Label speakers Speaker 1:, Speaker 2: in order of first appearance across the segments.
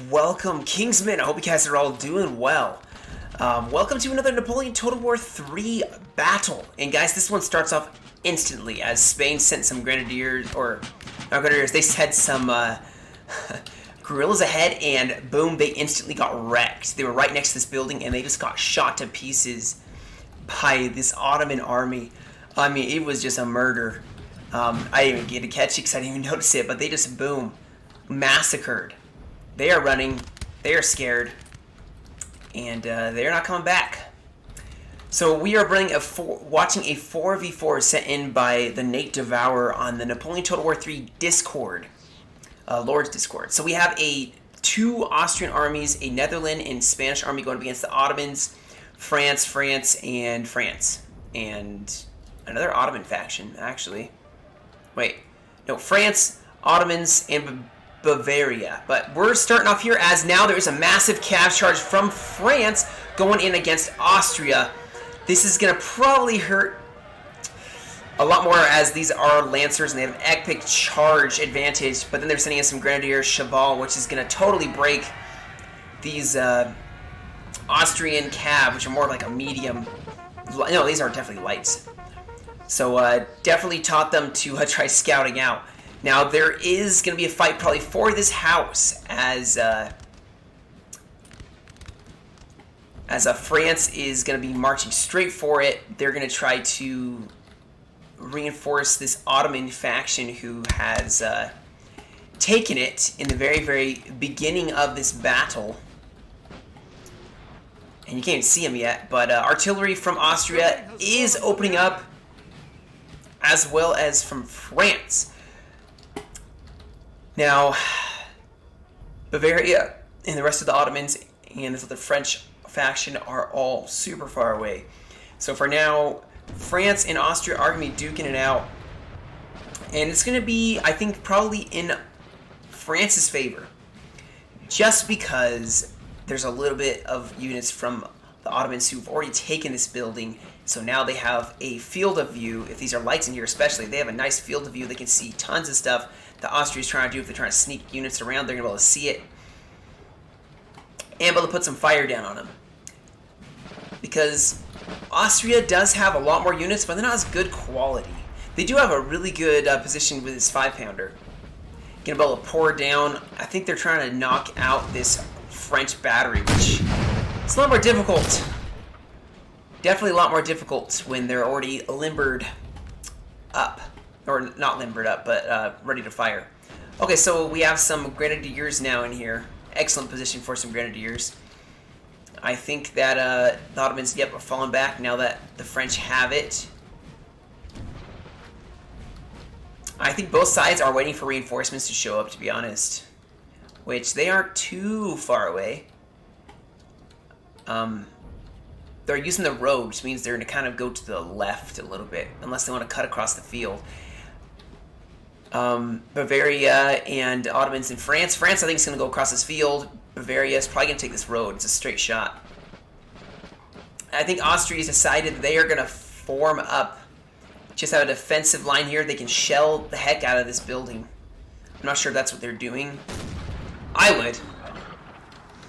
Speaker 1: Welcome, Kingsmen. I hope you guys are all doing well. Welcome to another Napoleon Total War 3 battle. And guys, this one starts off instantly as Spain sent some grenadiers, or not grenadiers, they sent some guerrillas ahead, and boom, they instantly got wrecked. They were right next to this building, and they just got shot to pieces by this Ottoman army. I mean, it was just a murder. I didn't even get to catch it because I didn't even notice it, but they just, boom, massacred. They are running, they are scared, and they're not coming back. So we are watching a 4v4 sent in by the Nate Devourer on the Napoleon Total War 3 Discord, Lord's Discord. So we have two Austrian armies, a Netherlands and Spanish army going up against the Ottomans, France, and another Ottoman faction, actually. Wait, no, France, Ottomans, and Bavaria. But we're starting off here as now there is a massive cav charge from France going in against Austria. This is going to probably hurt a lot more as these are Lancers and they have an epic charge advantage, but then they're sending in some Grenadiers, Cheval, which is going to totally break these Austrian cav, which are more like a medium. No, these are definitely lights. So definitely taught them to try scouting out. Now, there is going to be a fight probably for this house as France is going to be marching straight for it. They're going to try to reinforce this Ottoman faction who has taken it in the very, very beginning of this battle. And you can't even see them yet, but artillery from Austria is opening up, as well as from France. Now, Bavaria and the rest of the Ottomans and this other French faction are all super far away. So for now, France and Austria are going to be duking it out. And it's going to be, I think, probably in France's favor. Just because there's a little bit of units from the Ottomans who've already taken this building. So now they have a field of view. If these are lights in here especially, they have a nice field of view. They can see tons of stuff the Austria's trying to do. If they're trying to sneak units around, they're going to be able to see it and be able to put some fire down on them. Because Austria does have a lot more units, but they're not as good quality. They do have a really good position with this 5-pounder. Going to be able to pour down. I think they're trying to knock out this French battery, which is a lot more difficult. Definitely a lot more difficult when they're already limbered up. Or not limbered up, but ready to fire. Okay, so we have some Grenadiers now in here. Excellent position for some Grenadiers. I think that the Ottomans, are falling back now that the French have it. I think both sides are waiting for reinforcements to show up, to be honest. Which, they aren't too far away. They're using the road, which means they're going to kind of go to the left a little bit, unless they want to cut across the field. Bavaria and Ottomans in France. France, I think, is going to go across this field. Bavaria is probably going to take this road. It's a straight shot. I think Austria's decided they are going to form up. Just have a defensive line here. They can shell the heck out of this building. I'm not sure if that's what they're doing. I would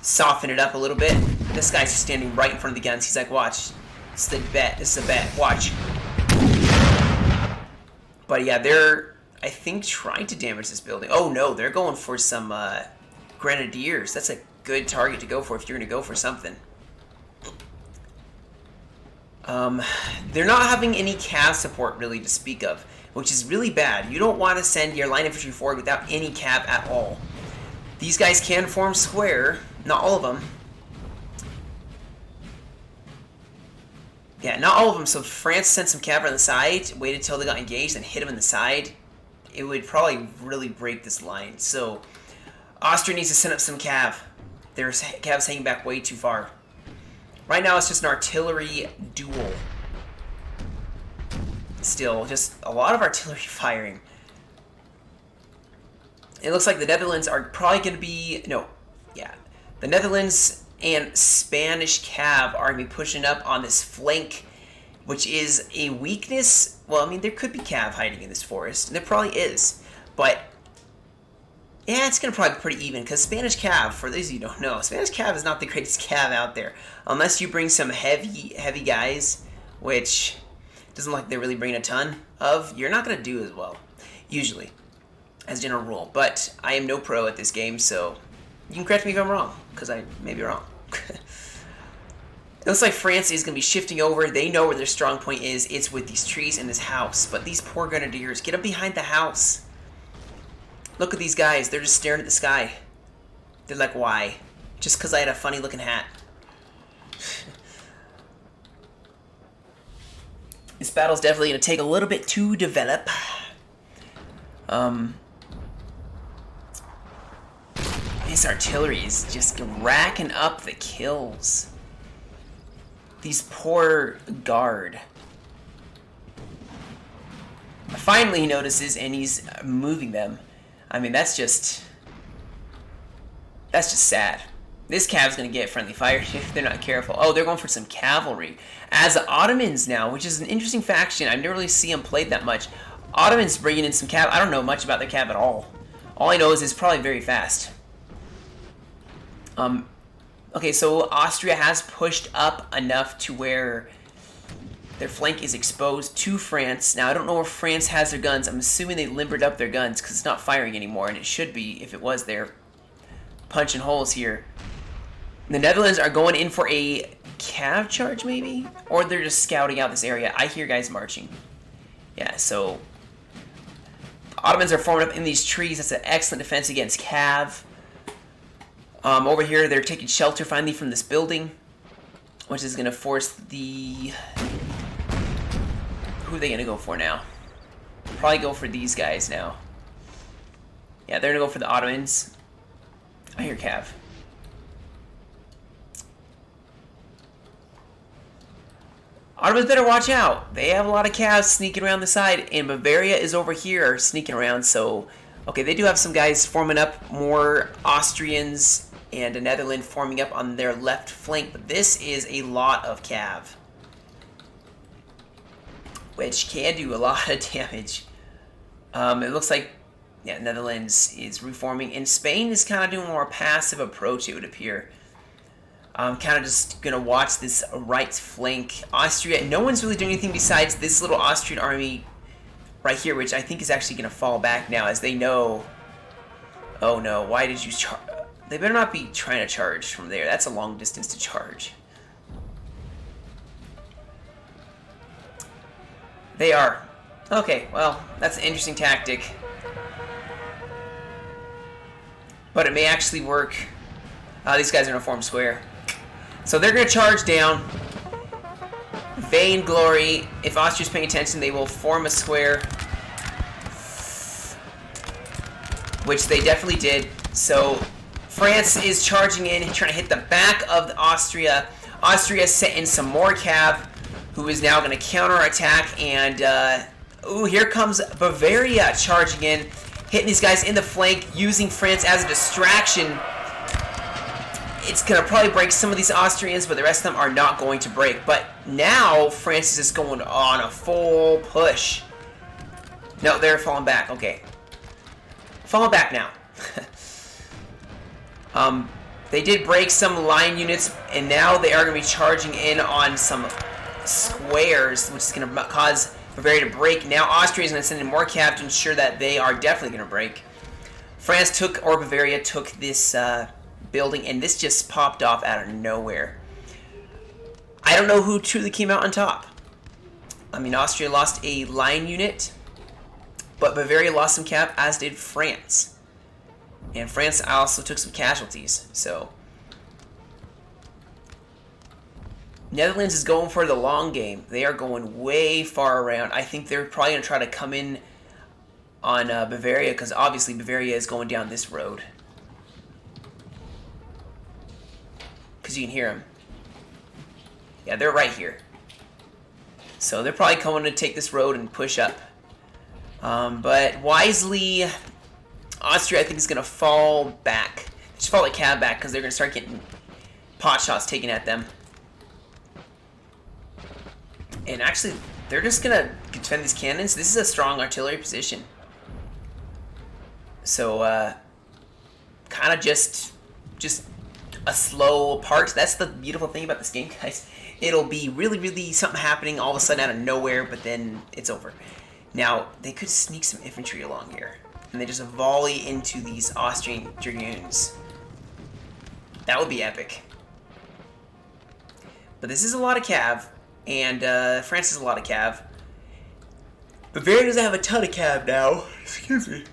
Speaker 1: soften it up a little bit. This guy's standing right in front of the guns. He's like, watch. It's the bet. This is a bet. Watch. But yeah, they're, I think, trying to damage this building. Oh no, they're going for some Grenadiers. That's a good target to go for if you're going to go for something. They're not having any cav support really to speak of, which is really bad. You don't want to send your line infantry forward without any cav at all. These guys can form square. Not all of them. Yeah, not all of them. So if France sent some cav on the side, waited till they got engaged, and hit them in the side, it would probably really break this line. So Austria needs to send up some cav. There's cavs hanging back way too far. Right now it's just an artillery duel. Still, just a lot of artillery firing. It looks like the Netherlands are probably going to be... No, yeah. The Netherlands and Spanish cav are going to be pushing up on this flank, which is a weakness. Well, I mean, there could be cav hiding in this forest, and there probably is. But Yeah, it's gonna probably be pretty even because Spanish Cav, for those of you who don't know, Spanish Cav is not the greatest Cav out there. Unless you bring some heavy guys, which doesn't look like they're really bringing a ton of, you're not gonna do as well, usually, as a general rule. But I am no pro at this game, so you can correct me if I'm wrong, because I may be wrong. It looks like France is going to be shifting over. They know where their strong point is. It's with these trees and this house. But these poor grenadiers, get up behind the house. Look at these guys. They're just staring at the sky. They're like, why? Just because I had a funny looking hat. This battle's definitely going to take a little bit to develop. This artillery is just racking up the kills. These poor guard. Finally he notices and he's moving them. I mean, that's just sad. This cav's gonna get friendly fire if they're not careful. Oh, they're going for some cavalry. As the Ottomans now, which is an interesting faction. I never really see them played that much. Ottomans bringing in some cav. I don't know much about their cav at all. All I know is it's probably very fast. Okay, so Austria has pushed up enough to where their flank is exposed to France. Now, I don't know where France has their guns. I'm assuming they limbered up their guns because it's not firing anymore, and it should be if it was there. Punching holes here. The Netherlands are going in for a cav charge, maybe? Or they're just scouting out this area. I hear guys marching. Yeah, so Ottomans are forming up in these trees. That's an excellent defense against cav. Over here, they're taking shelter finally from this building, which is going to force the... Who are they going to go for now? Probably go for these guys now. Yeah, they're going to go for the Ottomans. I hear cav. Ottomans better watch out. They have a lot of cavs sneaking around the side, and Bavaria is over here sneaking around, so... Okay, they do have some guys forming up, more Austrians and a Netherlands forming up on their left flank, but this is a lot of cav, which can do a lot of damage. It looks like, yeah, Netherlands is reforming, and Spain is kind of doing a more passive approach, it would appear. Kind of just going to watch this right flank. Austria, no one's really doing anything besides this little Austrian army right here, which I think is actually going to fall back now, as they know... Oh no, why did you charge? They better not be trying to charge from there. That's a long distance to charge. They are. Okay, well, that's an interesting tactic. But it may actually work. These guys are in a form square. So they're going to charge down. Vainglory. If Austria's paying attention, they will form a square. Which they definitely did. So France is charging in, trying to hit the back of the Austria. Austria sent in some more cav, who is now going to counterattack. And, ooh, here comes Bavaria charging in, hitting these guys in the flank, using France as a distraction. It's going to probably break some of these Austrians, but the rest of them are not going to break. But now France is just going on a full push. No, they're falling back. Okay. Falling back now. They did break some line units, and now they are going to be charging in on some squares, which is going to cause Bavaria to break. Now Austria is going to send in more cav to ensure that they are definitely going to break. France took, or Bavaria took this building, and this just popped off out of nowhere. I don't know who truly came out on top. I mean, Austria lost a line unit, but Bavaria lost some cav, as did France. And France also took some casualties, so... Netherlands is going for the long game. They are going way far around. I think they're probably going to try to come in on Bavaria, because obviously Bavaria is going down this road. Because you can hear them. Yeah, they're right here. So they're probably going to take this road and push up. But wisely, Austria, I think, is going to fall back. Just fall like cav back, because they're going to start getting pot shots taken at them. And actually, they're just going to defend these cannons. This is a strong artillery position. So, kind of just a slow part. That's the beautiful thing about this game, guys. It'll be really something happening all of a sudden out of nowhere, but then it's over. Now, they could sneak some infantry along here, and they just volley into these Austrian dragoons. That would be epic. But this is a lot of cav, and France is a lot of cav. Bavaria doesn't have a ton of cav now. Excuse me.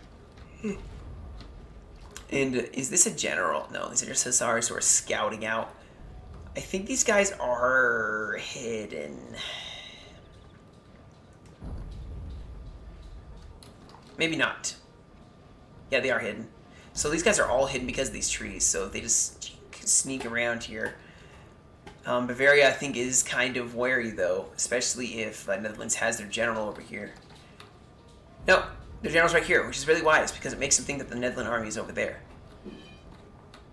Speaker 1: And is this a general? No, these are just hussars who are scouting out. I think these guys are hidden. Maybe not. Yeah, they are hidden. So these guys are all hidden because of these trees. So they just sneak around here. Bavaria, I think, is kind of wary, though. Especially if Netherlands has their general over here. No, their general's right here, which is really wise, because it makes them think that the Netherlands army is over there.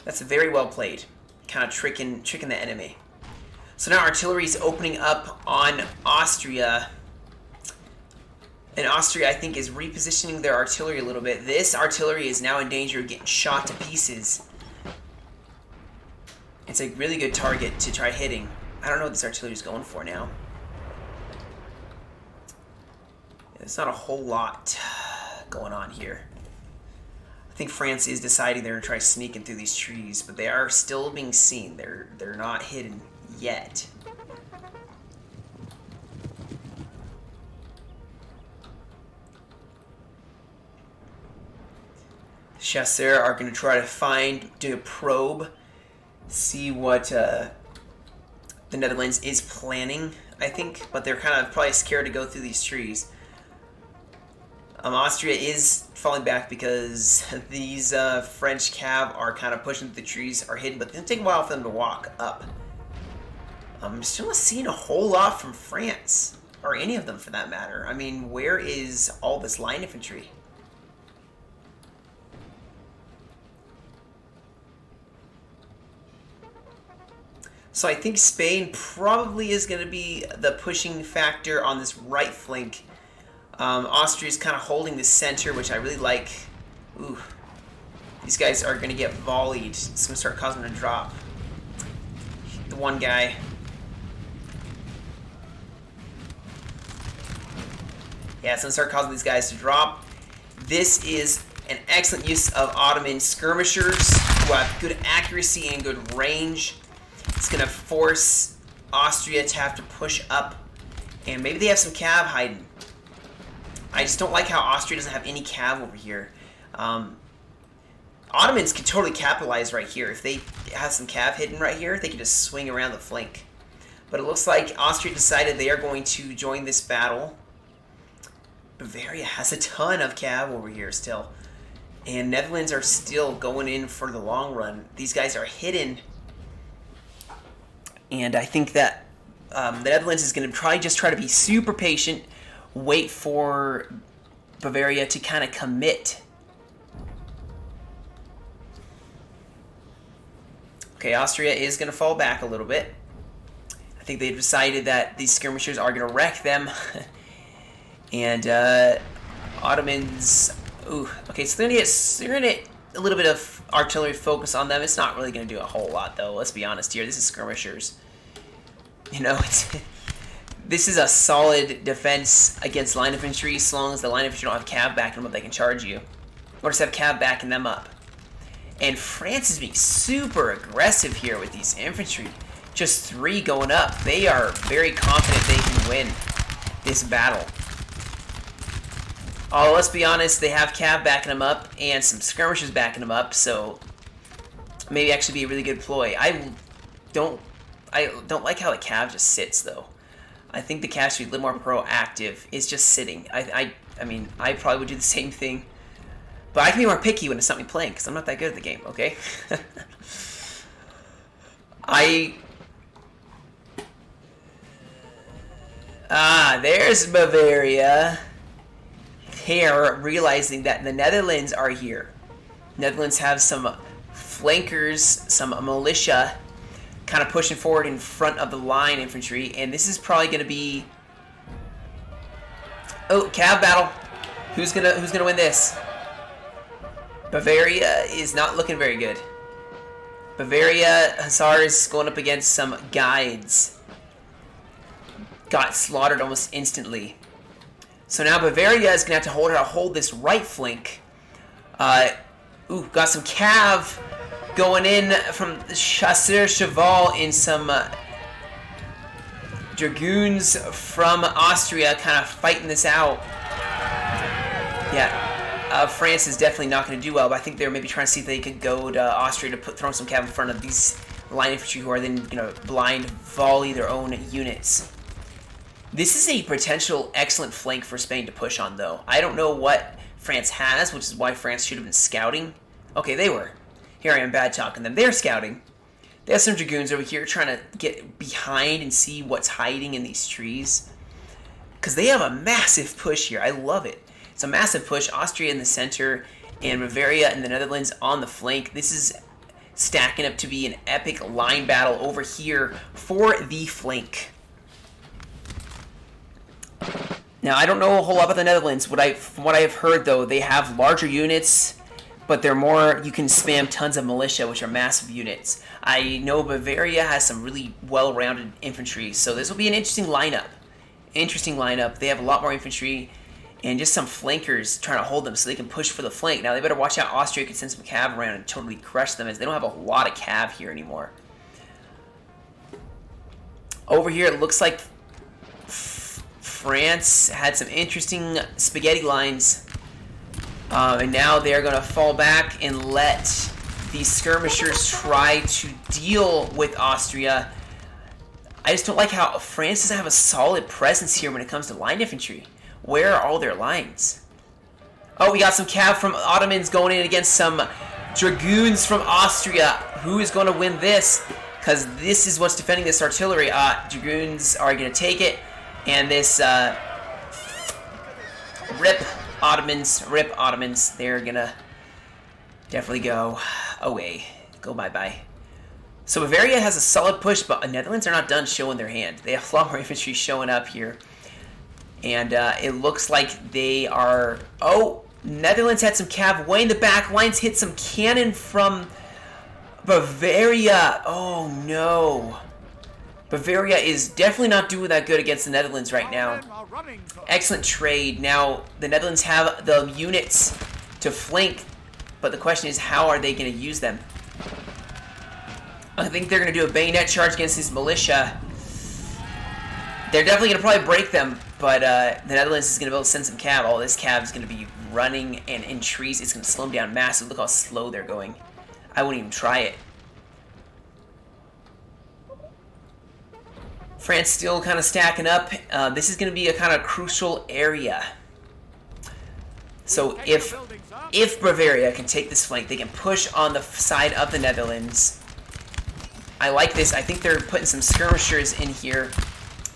Speaker 1: That's very well played. Kind of tricking the enemy. So now artillery is opening up on Austria. And Austria, I think, is repositioning their artillery a little bit. This artillery is now in danger of getting shot to pieces. It's a really good target to try hitting. I don't know what this artillery is going for now. There's not a whole lot going on here. I think France is deciding they're going to try sneaking through these trees, but they are still being seen. They're not hidden yet. Chasseurs are going to try to do a probe, see what the Netherlands is planning, I think, but they're kind of probably scared to go through these trees. Austria is falling back because these French cav are kind of pushing through the trees, are hidden, but it'll take a while for them to walk up. I'm still not seeing a whole lot from France, or any of them for that matter. I mean, where is all this line infantry? So I think Spain probably is going to be the pushing factor on this right flank. Austria is kind of holding the center, which I really like. Ooh, these guys are going to get volleyed. It's going to start causing them to drop. The one guy. Yeah, it's going to start causing these guys to drop. This is an excellent use of Ottoman skirmishers who have good accuracy and good range. It's going to force Austria to have to push up. And maybe they have some cav hiding. I just don't like how Austria doesn't have any cav over here. Ottomans can totally capitalize right here. If they have some cav hidden right here, they can just swing around the flank. But it looks like Austria decided they are going to join this battle. Bavaria has a ton of cav over here still. And Netherlands are still going in for the long run. These guys are hidden. And I think that the Netherlands is going to probably just try to be super patient, wait for Bavaria to kind of commit. Okay, Austria is going to fall back a little bit. I think they've decided that these skirmishers are going to wreck them. And Ottomans... Ooh, okay, so they're going to get a little bit of artillery focus on them. It's not really going to do a whole lot, though. Let's be honest here. This is skirmishers. You know, this is a solid defense against line infantry. As long as the line infantry don't have cav backing them up, they can charge you. Or just have cav backing them up. And France is being super aggressive here with these infantry. Just 3 going up. They are very confident they can win this battle. Oh, let's be honest, they have cav backing them up and some skirmishers backing them up, so maybe actually be a really good ploy. I don't like how the cav just sits, though. I think the cav should be a little more proactive. It's just sitting. I mean, I probably would do the same thing. But I can be more picky when it's not me playing, because I'm not that good at the game, okay? There's Bavaria. They are realizing that the Netherlands are here. Netherlands have some flankers, some militia, kind of pushing forward in front of the line infantry, and this is probably going to be... Oh, cav battle. Who's gonna win this? Bavaria is not looking very good. Bavaria Hussars going up against some guides. Got slaughtered almost instantly. So now Bavaria is going to have to hold this right flank. Got some cav going in from Chasseur Cheval in some dragoons from Austria kind of fighting this out. Yeah, France is definitely not going to do well, but I think they're maybe trying to see if they could go to Austria to throw some cav in front of these line infantry who are then going to blind volley their own units. This is a potential excellent flank for Spain to push on, though. I don't know what France has, which is why France should have been scouting. Okay, they were. Here I am bad talking them. They're scouting. They have some dragoons over here trying to get behind and see what's hiding in these trees. Because they have a massive push here. I love it. It's a massive push. Austria in the center and Bavaria and the Netherlands on the flank. This is stacking up to be an epic line battle over here for the flank. Now, I don't know a whole lot about the Netherlands. From what I have heard, though, they have larger units, but they're more, you can spam tons of militia, which are massive units. I know Bavaria has some really well-rounded infantry, so this will be an interesting lineup. They have a lot more infantry and just some flankers trying to hold them so they can push for the flank. Now, they better watch out. Austria could send some cav around and totally crush them, as they don't have a lot of cav here anymore. Over here, it looks like France had some interesting spaghetti lines, and now they're going to fall back and let these skirmishers try to deal with Austria. I just don't like how France doesn't have a solid presence here when it comes to line infantry. Where are all their lines? Oh, we got some cav from Ottomans going in against some dragoons from Austria. Who is going to win this? Because this is what's defending this artillery. Dragoons are going to take it. And this, rip Ottomans, they're gonna definitely go away, go bye-bye. So Bavaria has a solid push, but the Netherlands are not done showing their hand. They have a lot more infantry showing up here. And it looks like they are, Netherlands had some cav way in the back lines, hit some cannon from Bavaria. Oh no. Bavaria is definitely not doing that good against the Netherlands right now. Excellent trade. Now, the Netherlands have the units to flank, but the question is, how are they going to use them? I think they're going to do a bayonet charge against these militia. They're definitely going to probably break them, but the Netherlands is going to be able to send some cav. All this cav is going to be running and in trees. It's going to slow them down massively. Look how slow they're going. I wouldn't even try it. France still kind of stacking up. This is going to be a kind of crucial area. So if Bavaria can take this flank, they can push on the side of the Netherlands. I like this. I think they're putting some skirmishers in here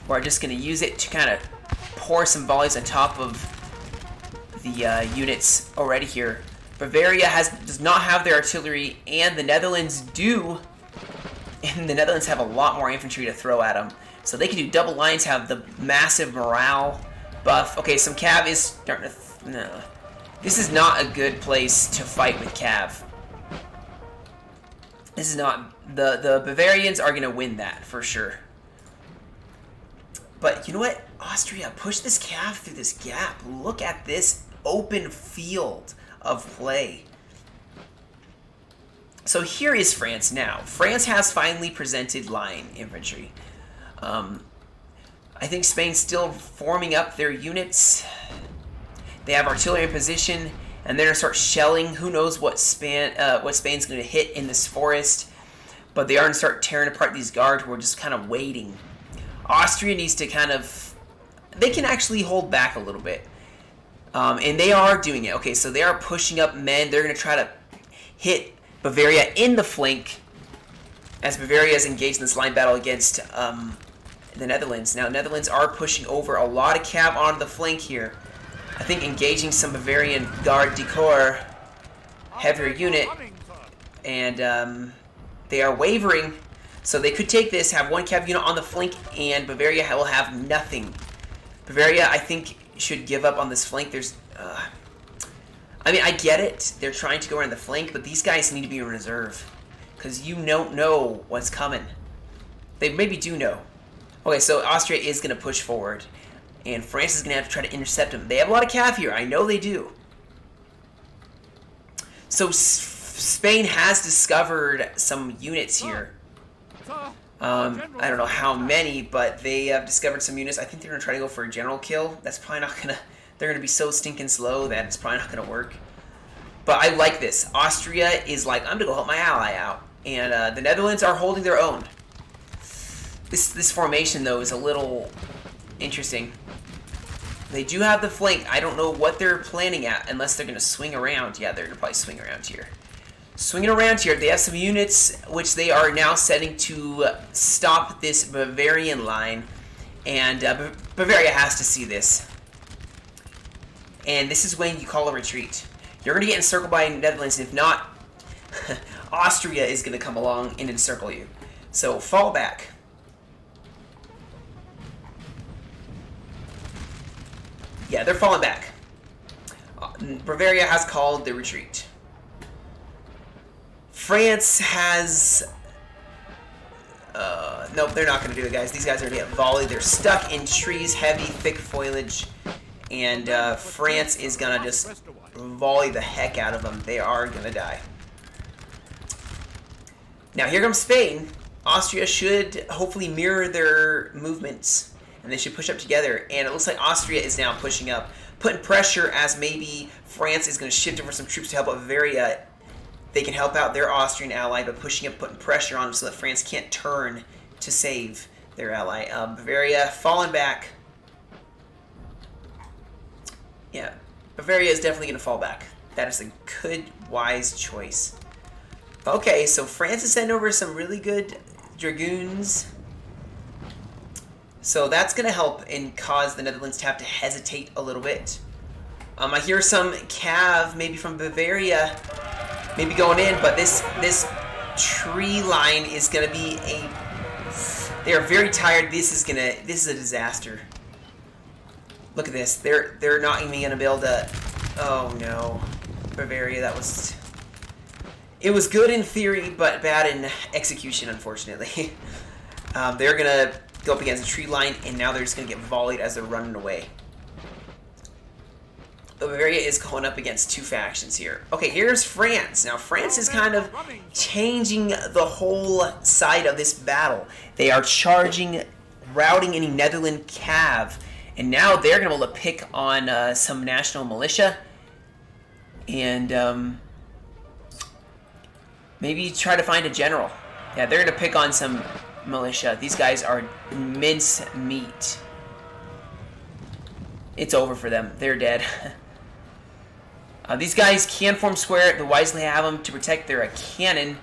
Speaker 1: who are just going to use it to kind of pour some volleys on top of the units already here. Bavaria does not have their artillery, and the Netherlands do. And the Netherlands have a lot more infantry to throw at them. So they can do double lines, have the massive morale buff. Okay, some cav is starting to... No. This is not a good place to fight with cav. This is not... The Bavarians are going to win that, for sure. But you know what? Austria, push this cav through this gap. Look at this open field of play. So here is France now. France has finally presented line infantry. I think Spain's still forming up their units. They have artillery in position, and they're going to start shelling. Who knows what Spain's going to hit in this forest. But they are going to start tearing apart these guards who are just kind of waiting. Austria needs to kind of... They can actually hold back a little bit. And they are doing it. Okay, so they are pushing up men. They're going to try to hit Bavaria in the flank as Bavaria is engaged in this line battle against the Netherlands. Now, Netherlands are pushing over a lot of cav onto the flank here. I think engaging some Bavarian Garde du Corps, heavier unit, and they are wavering. So they could take this, have one cav unit on the flank, and Bavaria will have nothing. Bavaria, I think, should give up on this flank. There's... I mean, I get it. They're trying to go around the flank, but these guys need to be in reserve. Because you don't know what's coming. They maybe do know. Okay, so Austria is going to push forward. And France is going to have to try to intercept them. They have a lot of cav here. I know they do. So Spain has discovered some units here. I don't know how many, but they have discovered some units. I think they're going to try to go for a general kill. That's probably not going to... They're going to be so stinking slow that it's probably not going to work. But I like this. Austria is like, I'm going to go help my ally out. And the Netherlands are holding their own. This formation, though, is a little interesting. They do have the flank. I don't know what they're planning at, unless they're going to swing around. Yeah, they're going to probably swing around here. Swinging around here, they have some units which they are now setting to stop this Bavarian line. And Bavaria has to see this. And this is when you call a retreat. You're going to get encircled by Netherlands. If not, Austria is going to come along and encircle you. So fall back. Yeah, they're falling back. Bavaria has called the retreat. France has... nope, they're not going to do it, guys. These guys are going to get volleyed. They're stuck in trees, heavy, thick foliage. And France is going to just volley the heck out of them. They are going to die. Now, here comes Spain. Austria should hopefully mirror their movements. And they should push up together. And it looks like Austria is now pushing up, putting pressure as maybe France is going to shift over some troops to help out Bavaria. They can help out their Austrian ally by pushing up, putting pressure on them so that France can't turn to save their ally. Bavaria falling back. Yeah, Bavaria is definitely going to fall back. That is a good, wise choice. Okay, so France is sending over some really good dragoons. So that's going to help and cause the Netherlands to have to hesitate a little bit. I hear some cav, maybe from Bavaria, maybe going in, but this tree line is going to be a... They are very tired. This is a disaster. Look at this. They're not even going to be able to... Oh, no. Bavaria, that was... It was good in theory, but bad in execution, unfortunately. They're going to go up against a tree line, and now they're just going to get volleyed as they're running away. Bavaria is going up against two factions here. Okay, here's France. Now, France is kind of changing the whole side of this battle. They are charging, routing any Netherland cav, and now they're going to be able to pick on some national militia, and maybe try to find a general. Yeah, they're going to pick on some militia. These guys are mince meat. It's over for them. They're dead. These guys can form square. They wisely have them to protect their cannon.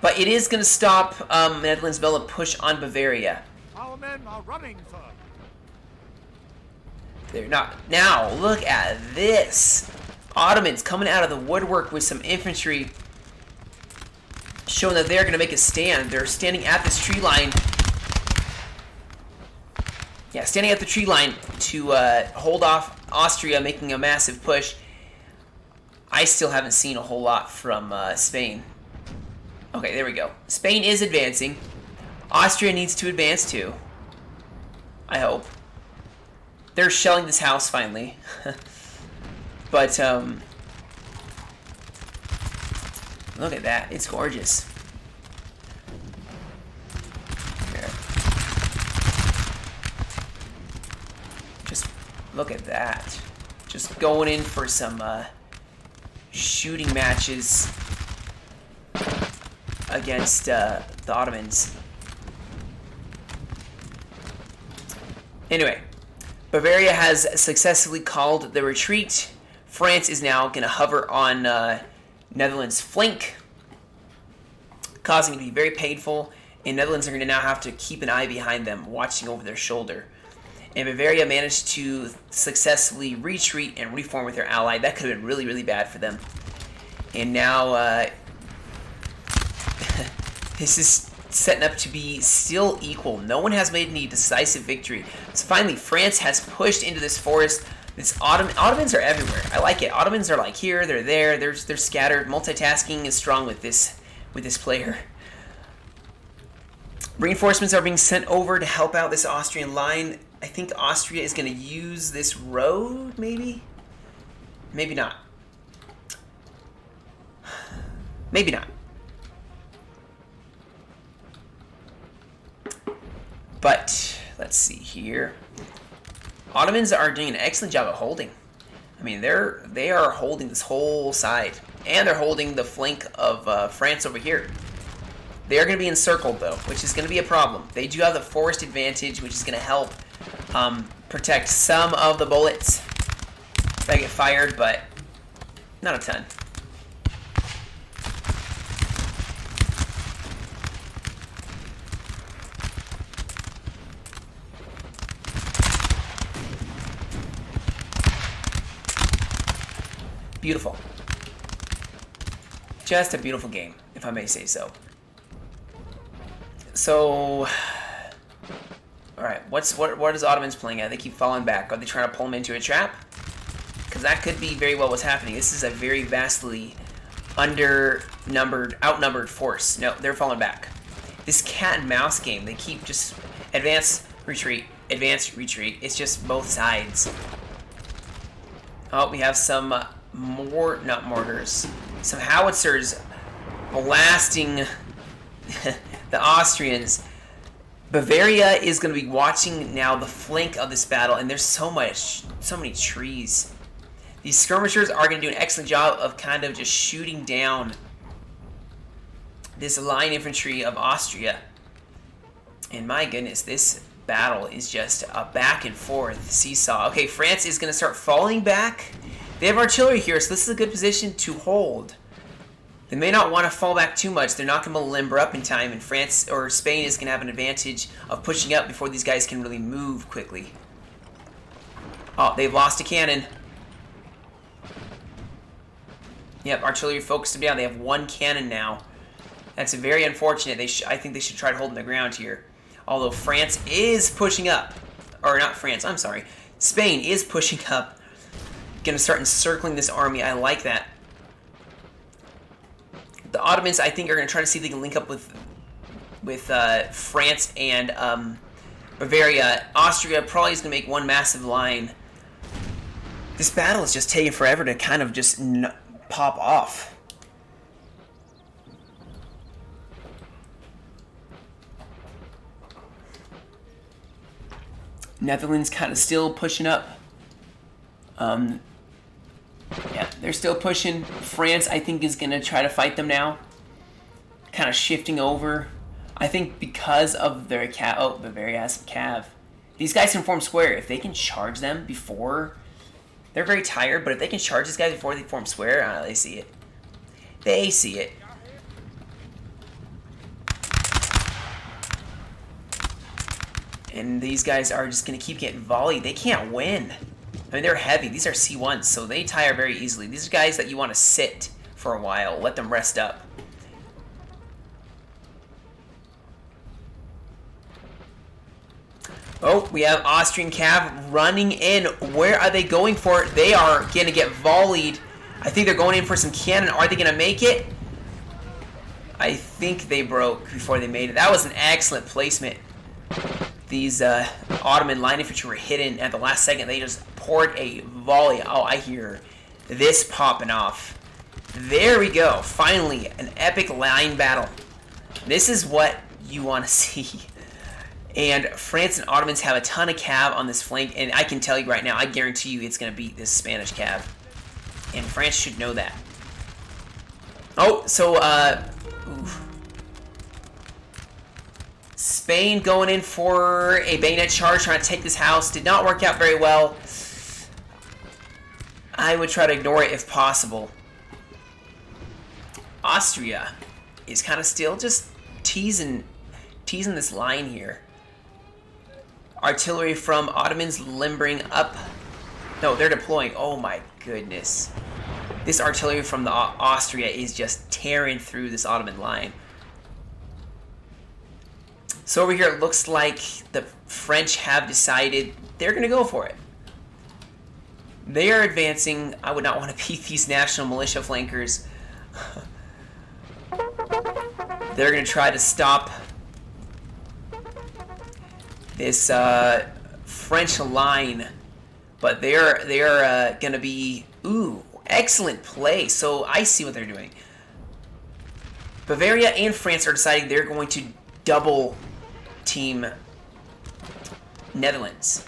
Speaker 1: But it is going to stop Netherlands' ability to push on Bavaria.
Speaker 2: Our men are running, sir.
Speaker 1: They're not. Now, look at this. Ottomans coming out of the woodwork with some infantry, showing that they're going to make a stand. They're standing at this tree line. Yeah, standing at the tree line to hold off Austria, making a massive push. I still haven't seen a whole lot from Spain. Okay, there we go. Spain is advancing. Austria needs to advance too. I hope. They're shelling this house finally. But, look at that. It's gorgeous. Here. Just look at that. Just going in for some shooting matches against the Ottomans. Anyway, Bavaria has successfully called the retreat. France is now going to hover on Netherlands' flank, causing it to be very painful, and Netherlands are going to now have to keep an eye behind them, watching over their shoulder. And Bavaria managed to successfully retreat and reform with their ally. That could have been really, really bad for them. And now this is setting up to be still equal. No one has made any decisive victory. So finally, France has pushed into this forest. Ottomans are everywhere. I like it. Ottomans are like here, they're there, they're scattered. Multitasking is strong with this player. Reinforcements are being sent over to help out this Austrian line. I think Austria is going to use this road, maybe? Maybe not. Maybe not. But, let's see here. Ottomans are doing an excellent job of holding. I mean, they are holding this whole side. And they're holding the flank of France over here. They are going to be encircled, though, which is going to be a problem. They do have the forest advantage, which is going to help protect some of the bullets that get fired, but not a ton. Beautiful. Just a beautiful game, if I may say so. So, alright, what is Ottomans playing at? They keep falling back. Are they trying to pull them into a trap? Because that could be very well what's happening. This is a very vastly outnumbered force. No, they're falling back. This cat and mouse game, they keep just advance, retreat, advance, retreat. It's just both sides. Oh, we have some not mortars, some howitzers blasting the Austrians. Bavaria is going to be watching now the flank of this battle, and there's so many trees. These skirmishers are going to do an excellent job of kind of just shooting down this line infantry of Austria. And my goodness, this battle is just a back and forth seesaw. Okay, France is going to start falling back. They have artillery here, so this is a good position to hold. They may not want to fall back too much. They're not going to limber up in time, and France or Spain is going to have an advantage of pushing up before these guys can really move quickly. Oh, they've lost a cannon. Yep, artillery focused them down. They have one cannon now. That's very unfortunate. I think they should try to hold the ground here. Although France is pushing up. Or not France, I'm sorry. Spain is pushing up. Going to start encircling this army. I like that. The Ottomans, I think, are going to try to see if they can link up with France and Bavaria. Austria probably is going to make one massive line. This battle is just taking forever to kind of just pop off. Netherlands kind of still pushing up. Yeah, they're still pushing. France, I think, is going to try to fight them now. Kind of shifting over. I think because of their cav. Oh, Bavaria has some cav. These guys can form square. If they can charge them before... They're very tired, but if they can charge these guys before they form square, they see it. They see it. And these guys are just going to keep getting volleyed. They can't win. I mean, they're heavy. These are C1s, so they tire very easily. These are guys that you want to sit for a while. Let them rest up. Oh, we have Austrian cav running in. Where are they going for? They are going to get volleyed. I think they're going in for some cannon. Are they going to make it? I think they broke before they made it. That was an excellent placement. These Ottoman line infantry were hidden at the last second. They just poured a volley. Oh, I hear this popping off. There we go. Finally, an epic line battle. This is what you want to see. And France and Ottomans have a ton of cav on this flank, and I can tell you right now, I guarantee you it's going to beat this Spanish cav. And France should know that. Oh, so, oof. Spain going in for a bayonet charge, trying to take this house. Did not work out very well. I would try to ignore it if possible. Austria is kind of still just teasing this line here. Artillery from Ottomans limbering up. No, they're deploying. Oh my goodness. This artillery from the Austria is just tearing through this Ottoman line. So over here, it looks like the French have decided they're going to go for it. They are advancing. I would not want to beat these national militia flankers. They're going to try to stop this French line, but they're going to be... Ooh, excellent play. So I see what they're doing. Bavaria and France are deciding they're going to double team Netherlands.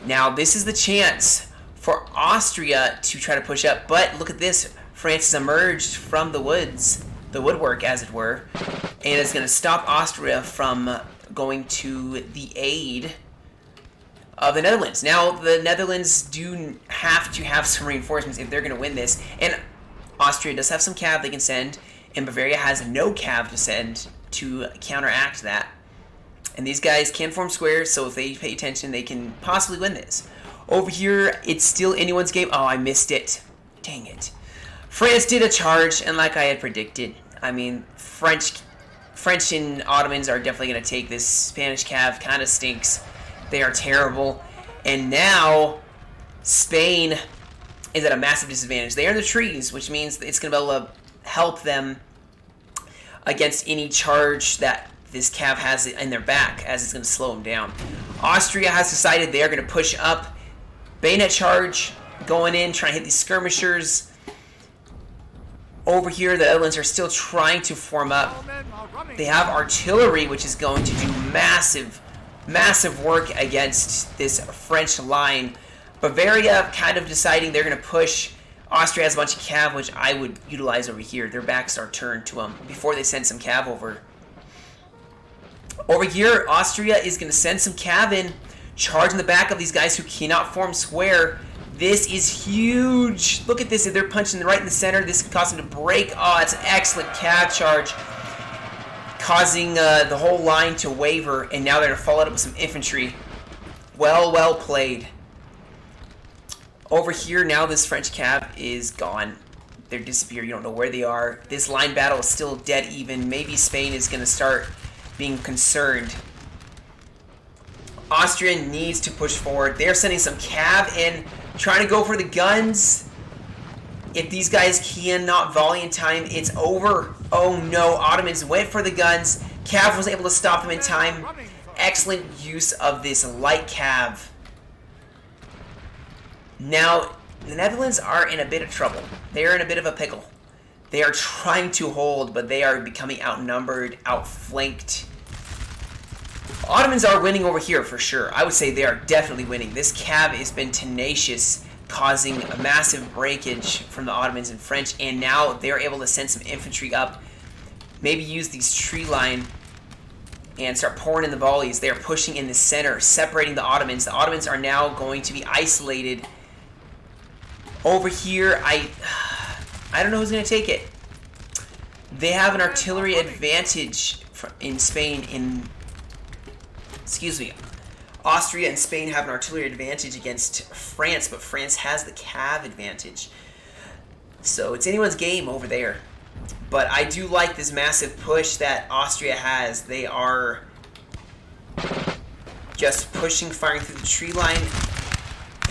Speaker 1: Now, this is the chance for Austria to try to push up, but look at this. France has emerged from the woodwork, as it were, and is going to stop Austria from going to the aid of the Netherlands. Now, the Netherlands do have to have some reinforcements if they're going to win this, and Austria does have some cav they can send, and Bavaria has no cav to send to counteract that. And these guys can form squares, so if they pay attention, they can possibly win this. Over here, it's still anyone's game. Oh, I missed it. Dang it. France did a charge, and like I had predicted, I mean, French and Ottomans are definitely going to take this. Spanish cav kind of stinks. They are terrible. And now, Spain is at a massive disadvantage. They are in the trees, which means it's going to be able to help them against any charge that this cav has in their back, as it's going to slow them down. Austria has decided they are going to push up. Bayonet charge going in, trying to hit these skirmishers. Over here, the Netherlands are still trying to form up. They have artillery, which is going to do massive work against this French line. Bavaria kind of deciding they're going to push. Austria has a bunch of cav, which I would utilize over here. Their backs are turned to them before they send some cav over. Over here, Austria is going to send some cav in, charge in the back of these guys who cannot form square. This is huge. Look at this. If they're punching right in the center, this could cause them to break. Oh, it's an excellent cav charge, causing the whole line to waver, and now they're going to follow it up with some infantry. Well played. Over here, now this French cav is gone. They're disappeared. You don't know where they are. This line battle is still dead even. Maybe Spain is going to start being concerned. Austria needs to push forward. They're sending some cav in, trying to go for the guns. If these guys cannot volley in time, it's over. Oh no, Ottomans went for the guns. Cav was able to stop them in time. Excellent use of this light cav. Now, the Netherlands are in a bit of trouble. They are in a bit of a pickle. They are trying to hold, but they are becoming outnumbered, outflanked. Ottomans are winning over here for sure. I would say they are definitely winning. This cav has been tenacious, causing a massive breakage from the Ottomans and French, and now they're able to send some infantry up, maybe use these tree line and start pouring in the volleys. They are pushing in the center, separating the Ottomans. The Ottomans are now going to be isolated. Over here, I don't know who's going to take it. They have an artillery advantage in Spain. Austria and Spain have an artillery advantage against France, but France has the cav advantage. So it's anyone's game over there. But I do like this massive push that Austria has. They are just pushing, firing through the tree line.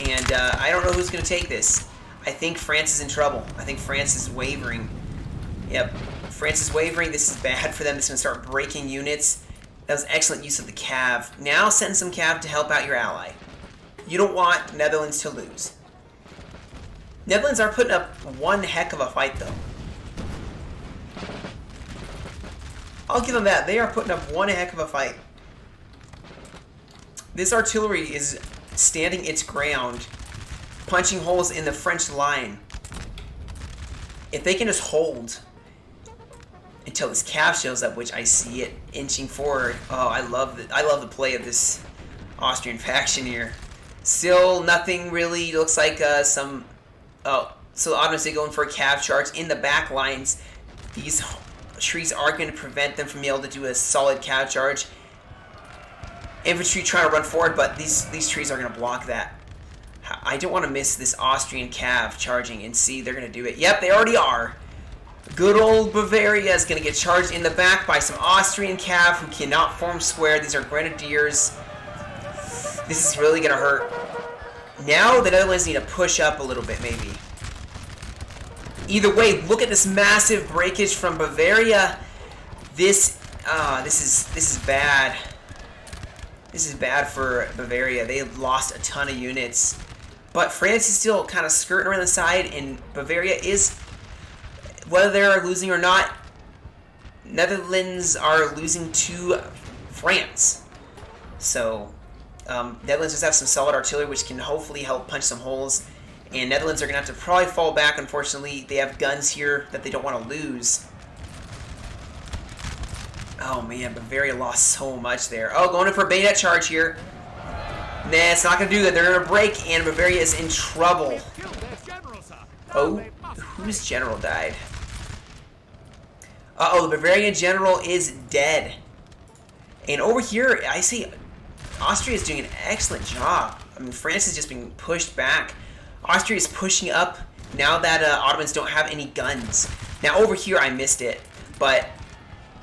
Speaker 1: And I don't know who's going to take this. I think France is in trouble. I think France is wavering. Yep, France is wavering. This is bad for them. It's going to start breaking units. That was excellent use of the cav. Now send some cav to help out your ally. You don't want Netherlands to lose. Netherlands are putting up one heck of a fight, though. I'll give them that. They are putting up one heck of a fight. This artillery is standing its ground, punching holes in the French line. If they can just hold until this cav shows up, which I see it inching forward. Oh, I love the play of this Austrian faction here. Still nothing really. Looks like some. Oh, so the Ottomans are going for a cav charge in the back lines. These trees are going to prevent them from being able to do a solid cav charge. Infantry trying to run forward, but these trees are going to block that. I don't want to miss this Austrian cav charging, and see, they're going to do it. Yep, they already are. Good old Bavaria is going to get charged in the back by some Austrian cav who cannot form square. These are grenadiers. This is really going to hurt. Now the Netherlands need to push up a little bit, maybe. Either way, look at this massive breakage from Bavaria. This is bad. This is bad for Bavaria. They lost a ton of units. But France is still kind of skirting around the side, and Bavaria is, whether they're losing or not, Netherlands are losing to France. So, Netherlands just have some solid artillery, which can hopefully help punch some holes. And Netherlands are going to have to probably fall back, unfortunately. They have guns here that they don't want to lose. Oh, man, Bavaria lost so much there. Oh, going in for a bayonet charge here. Nah, it's not going to do that. They're going to break, and Bavaria is in trouble. Oh, whose general died? Uh-oh, the Bavarian general is dead. And over here, I see Austria is doing an excellent job. I mean, France is just being pushed back. Austria is pushing up now that Ottomans don't have any guns. Now, over here, I missed it, but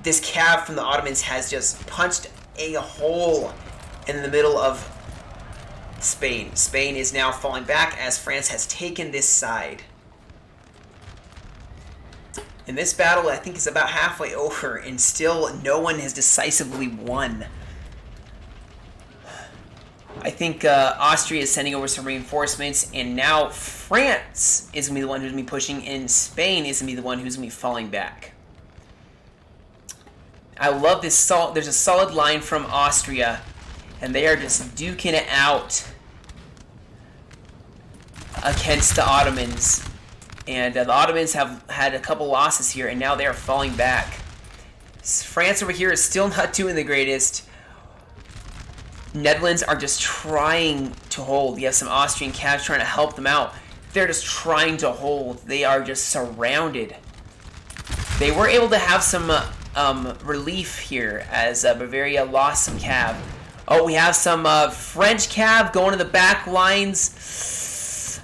Speaker 1: this cav from the Ottomans has just punched a hole in the middle of Spain. Spain is now falling back as France has taken this side. And this battle, I think, is about halfway over, and still no one has decisively won. I think Austria is sending over some reinforcements, and now France is going to be the one who's going to be pushing, and Spain is going to be the one who's going to be falling back. I love this. There's a solid line from Austria, and they are just duking it out against the Ottomans. And the Ottomans have had a couple losses here, and now they are falling back. France over here is still not doing the greatest. Netherlands are just trying to hold. You have some Austrian cavs trying to help them out. They're just trying to hold. They are just surrounded. They were able to have some relief here as Bavaria lost some cav. Oh, we have some French cav going to the back lines.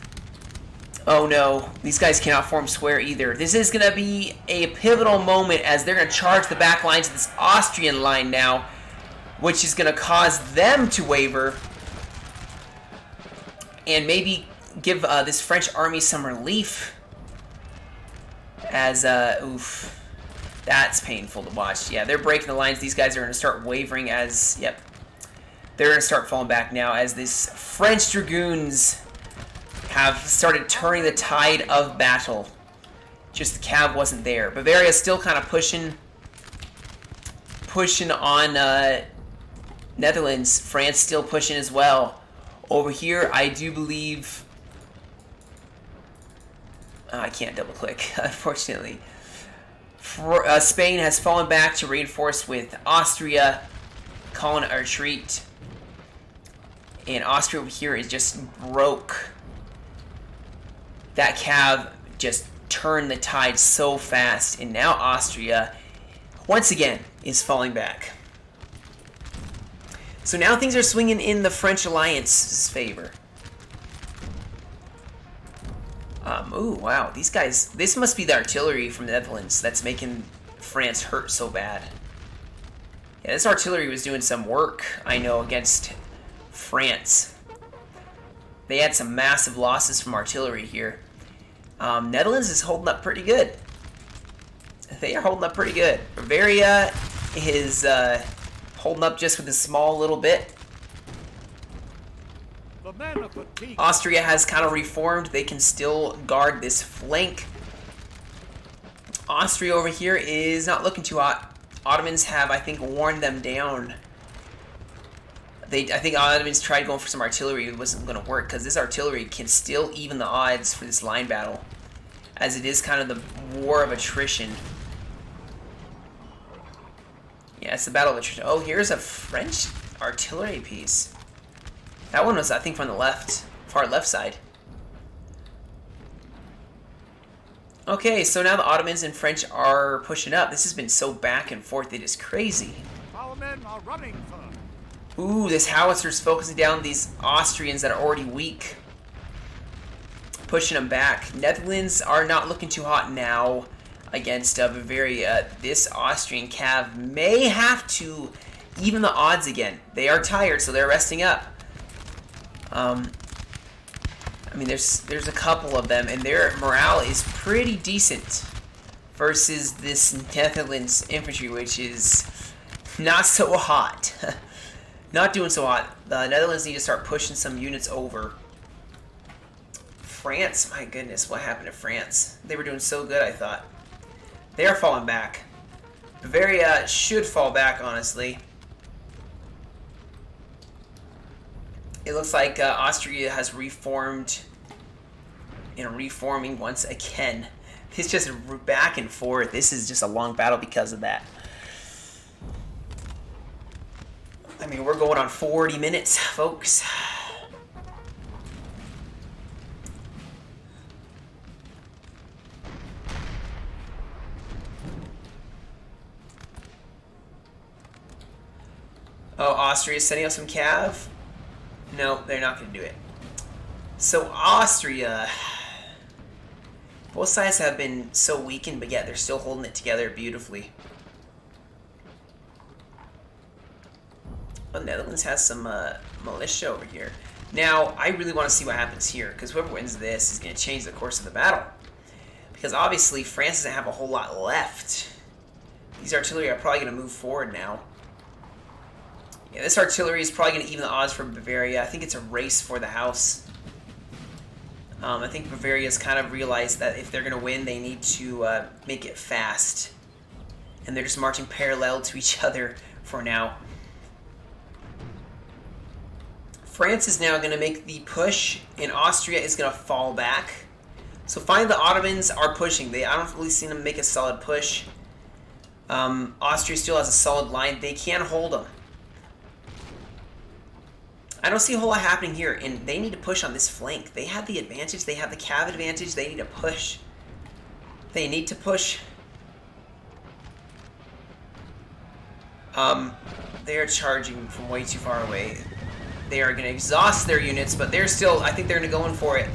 Speaker 1: Oh no, these guys cannot form square either. This is going to be a pivotal moment as they're going to charge the back lines of this Austrian line now, which is going to cause them to waver and maybe give this French army some relief. As, oof, that's painful to watch. Yeah, they're breaking the lines. These guys are going to start wavering as, yep, they're going to start falling back now as this French dragoons have started turning the tide of battle. Just the cav wasn't there. Bavaria is still kind of pushing on Netherlands. France still pushing as well. Over here, I do believe... I can't double click, unfortunately. Spain has fallen back to reinforce with Austria, calling a retreat. And Austria over here is just broke. That cav just turned the tide so fast, and now Austria, once again, is falling back. So now things are swinging in the French alliance's favor. Ooh, wow, these guys, this must be the artillery from the Netherlands that's making France hurt so bad. Yeah, this artillery was doing some work, I know, against France. They had some massive losses from artillery here. Netherlands is holding up pretty good. They are holding up pretty good. Bavaria is holding up just with a small little bit. Austria has kind of reformed. They can still guard this flank. Austria over here is not looking too hot. Ottomans have, I think, worn them down. I think Ottomans tried going for some artillery. It wasn't going to work because this artillery can still even the odds for this line battle, as it is kind of the war of attrition. Yeah, it's the battle of attrition. Oh, here's a French artillery piece. That one was, I think, from the left, far left side. Okay, so now the Ottomans and French are pushing up. This has been so back and forth, it is crazy.
Speaker 2: Our men are running, sir.
Speaker 1: Ooh, this howitzer is focusing down these Austrians that are already weak. Pushing them back. Netherlands are not looking too hot now against Bavaria. This Austrian cav may have to even the odds again. They are tired, so they're resting up. I mean, there's a couple of them, and their morale is pretty decent versus this Netherlands infantry, which is not so hot. Not doing so hot. The Netherlands need to start pushing some units over. France, my goodness, what happened to France? They were doing so good, I thought. They are falling back. Bavaria should fall back, honestly. It looks like Austria has reformed and reforming once again. It's just back and forth. This is just a long battle because of that. I mean, we're going on 40 minutes, folks. Oh, Austria is setting up some cav? No, they're not going to do it. So, Austria... Both sides have been so weakened, but yet they're still holding it together beautifully. Oh, Netherlands has some militia over here. Now, I really want to see what happens here, because whoever wins this is going to change the course of the battle. Because obviously, France doesn't have a whole lot left. These artillery are probably going to move forward now. Yeah, this artillery is probably going to even the odds for Bavaria. I think it's a race for the house. I think Bavaria's kind of realized that if they're going to win, they need to make it fast. And they're just marching parallel to each other for now. France is now going to make the push, and Austria is going to fall back. So finally the Ottomans are pushing. I don't really see them make a solid push. Austria still has a solid line. They can hold them. I don't see a whole lot happening here, and they need to push on this flank. They have the advantage. They have the cav advantage. They need to push. They need to push. They are charging from way too far away. They are going to exhaust their units, but they're still... I think they're going to go in for it.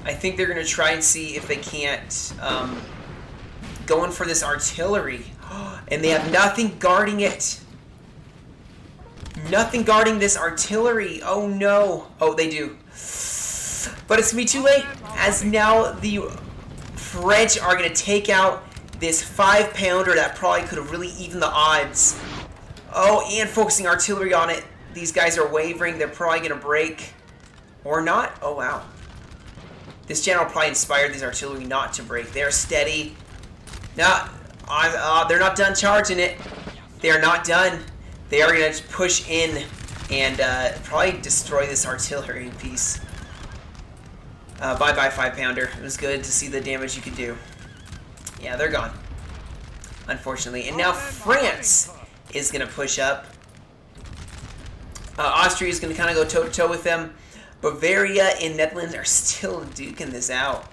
Speaker 1: I think they're going to try and see if they can't go in for this artillery. And they have nothing guarding it. Nothing guarding this artillery. Oh no. Oh, they do. But it's going to be too late, as now the French are going to take out this 5-pounder that probably could have really evened the odds. Oh, and focusing artillery on it. These guys are wavering. They're probably going to break. Or not. Oh, wow. This general probably inspired these artillery not to break. They're steady. No, they're not done charging it. They are not done. They are going to push in and probably destroy this artillery piece. Bye-bye, 5-pounder. It was good to see the damage you could do. Yeah, they're gone. Unfortunately. And now France is going to push up. Austria is going to kind of go toe-to-toe with them. Bavaria and Netherlands are still duking this out.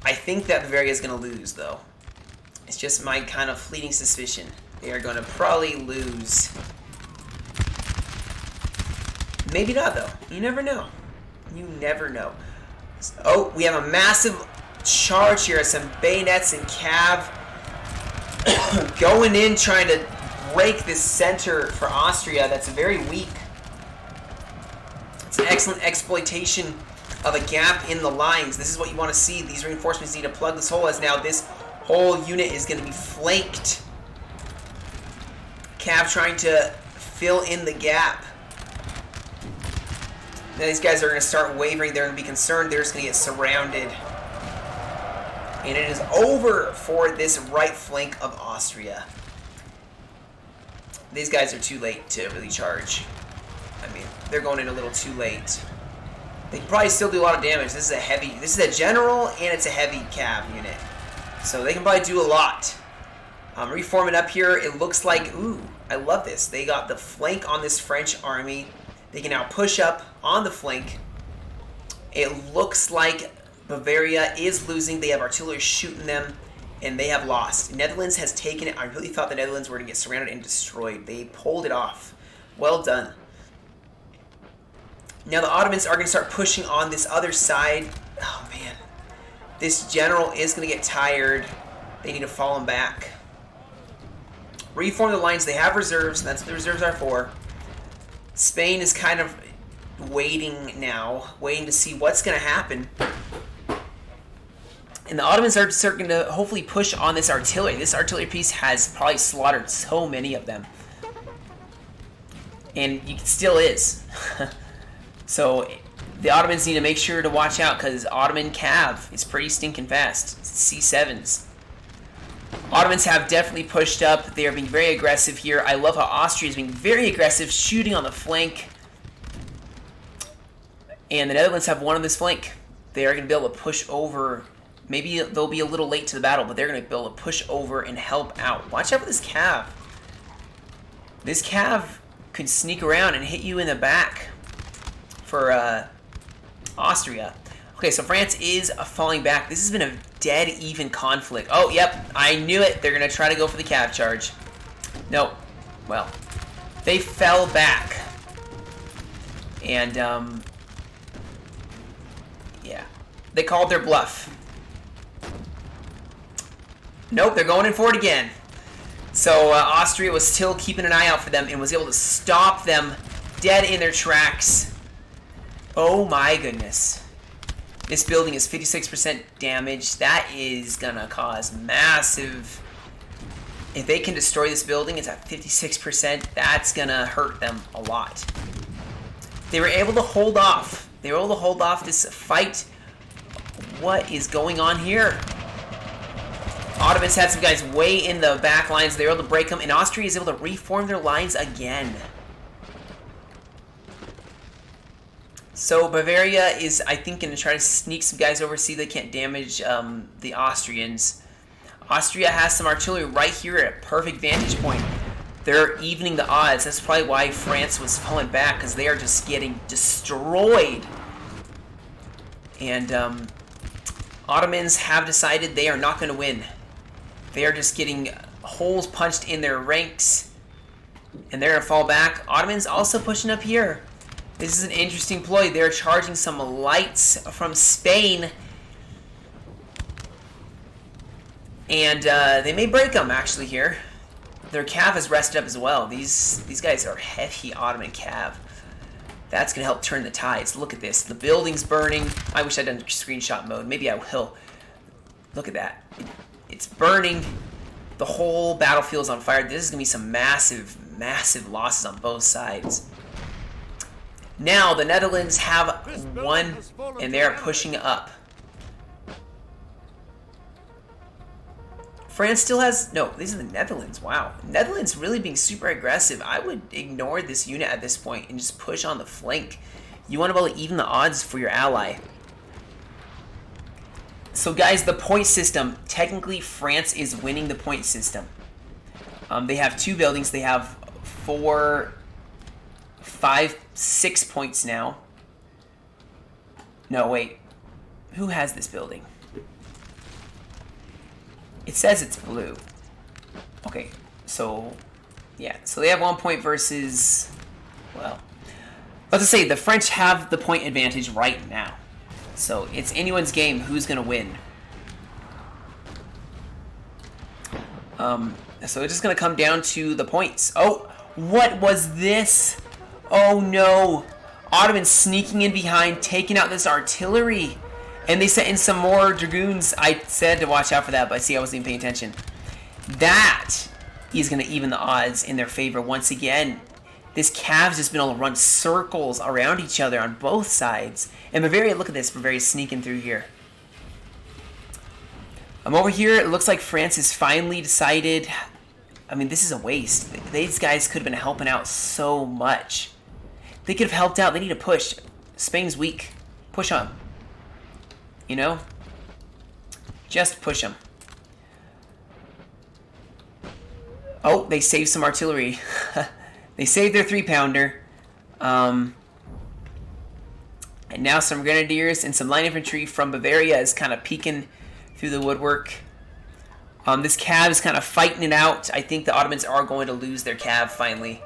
Speaker 1: I think that Bavaria is going to lose, though. It's just my kind of fleeting suspicion. They are going to probably lose. Maybe not, though. You never know. You never know. Oh, we have a massive charge here. Some bayonets and cav going in, trying to break this center for Austria. That's very weak. It's an excellent exploitation of a gap in the lines. This is what you want to see. These reinforcements need to plug this hole, as now this whole unit is going to be flanked. Cav trying to fill in the gap. Now these guys are going to start wavering. They're going to be concerned. They're just going to get surrounded. And it is over for this right flank of Austria. These guys are too late to really charge. I mean, they're going in a little too late. They can probably still do a lot of damage. This is a general, and it's a heavy cav unit. So they can probably do a lot. Reforming up here, it looks like, ooh, I love this. They got the flank on this French army. They can now push up on the flank. It looks like Bavaria is losing. They have artillery shooting them, and they have lost. Netherlands has taken it. I really thought the Netherlands were going to get surrounded and destroyed. They pulled it off. Well done. Now the Ottomans are going to start pushing on this other side. Oh, man. This general is going to get tired. They need to fall him back. Reform the lines. They have reserves. That's what the reserves are for. Spain is kind of waiting now, waiting to see what's going to happen. And the Ottomans are starting to hopefully push on this artillery. This artillery piece has probably slaughtered so many of them. And it still is. So the Ottomans need to make sure to watch out because Ottoman cav is pretty stinking fast. C7s. Ottomans have definitely pushed up. They are being very aggressive here. I love how Austria is being very aggressive, shooting on the flank. And the Netherlands have one on this flank. They are going to be able to push over. Maybe they'll be a little late to the battle, but they're going to be able to push over and help out. Watch out for this cav. This cav could sneak around and hit you in the back for Austria. Okay, so France is falling back. This has been a dead even conflict. Oh, yep, I knew it. They're going to try to go for the cav charge. No, well, they fell back. And, yeah, they called their bluff. Nope, they're going in for it again. So Austria was still keeping an eye out for them and was able to stop them dead in their tracks. Oh my goodness. This building is 56% damage. That is gonna cause massive... If they can destroy this building, it's at 56%. That's gonna hurt them a lot. They were able to hold off. They were able to hold off this fight. What is going on here? Ottomans had some guys way in the back lines. They were able to break them, and Austria is able to reform their lines again. So Bavaria is, I think, going to try to sneak some guys over, see if they can't damage the Austrians. Austria has some artillery right here at a perfect vantage point. They're evening the odds. That's probably why France was falling back, because they are just getting destroyed. And Ottomans have decided they are not going to win. They are just getting holes punched in their ranks, and they're going to fall back. Ottomans also pushing up here. This is an interesting ploy. They're charging some lights from Spain, and they may break them actually here. Their cav is rested up as well. These guys are heavy Ottoman cav. That's going to help turn the tides. Look at this. The building's burning. I wish I'd done screenshot mode. Maybe I will. Look at that. It's burning. The whole battlefield's on fire. This is going to be some massive, massive losses on both sides. Now, the Netherlands have won, and they're pushing up. France still has... No, these are the Netherlands. Wow. Netherlands really being super aggressive. I would ignore this unit at this point and just push on the flank. You want to be able to even the odds for your ally. So, guys, the point system. Technically, France is winning the point system. They have 2 buildings. They have 4, 5, 6 points now. No, wait. Who has this building? It says it's blue. Okay, so, yeah. So they have 1 point versus, well, let's just say the French have the point advantage right now. So it's anyone's game who's going to win. So it's just going to come down to the points. Oh, what was this? Oh no. Ottomans sneaking in behind, taking out this artillery. And they sent in some more dragoons. I said to watch out for that, but I see I wasn't even paying attention. That is going to even the odds in their favor once again. This cav's just been able to run circles around each other on both sides. And Bavaria, look at this. Bavaria's sneaking through here. I'm over here. It looks like France has finally decided... I mean, this is a waste. These guys could have been helping out so much. They could have helped out. They need to push. Spain's weak. Push on. You know? Just push them. Oh, they saved some artillery. They saved their 3-pounder. And now some grenadiers and some line infantry from Bavaria is kind of peeking through the woodwork. This cav is kind of fighting it out. I think the Ottomans are going to lose their cav finally.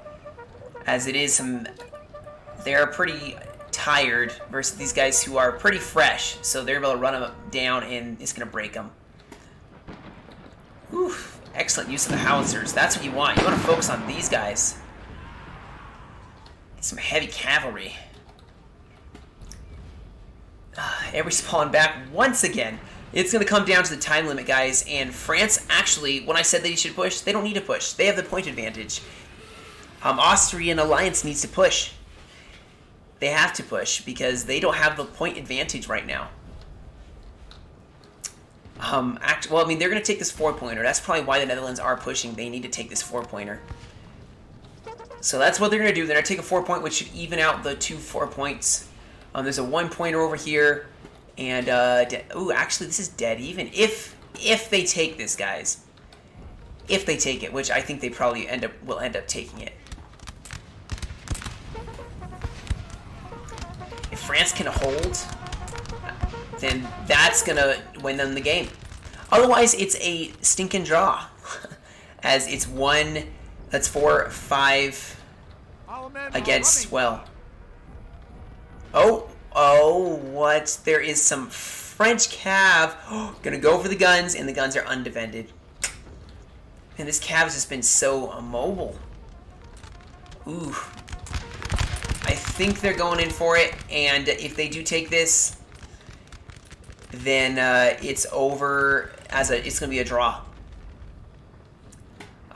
Speaker 1: As it is some... They're pretty tired versus these guys who are pretty fresh. So they're able to run them down and it's going to break them. Oof. Excellent use of the howitzers. That's what you want. You want to focus on these guys. Some heavy cavalry. Every spawn back once again. It's going to come down to the time limit, guys. And France, actually, when I said that you should push, they don't need to push. They have the point advantage. Austrian alliance needs to push. They have to push because they don't have the point advantage right now. Well, I mean, they're going to take this 4-pointer. That's probably why the Netherlands are pushing. They need to take this 4-pointer. So that's what they're going to do. They're going to take a 4-point, which should even out the 2 4-points. There's a 1-pointer over here. And, ooh, actually, this is dead even. If they take this, guys. If they take it, which I think they probably will end up taking it. If France can hold, then that's going to win them the game. Otherwise, it's a stinking draw. As it's 1, that's 4, 5 against, well. Oh, what? There is some French cav. Gonna go for the guns, and the guns are undefended. And this cav has just been so immobile. Ooh. I think they're going in for it, and if they do take this, then it's over as it's gonna be a draw.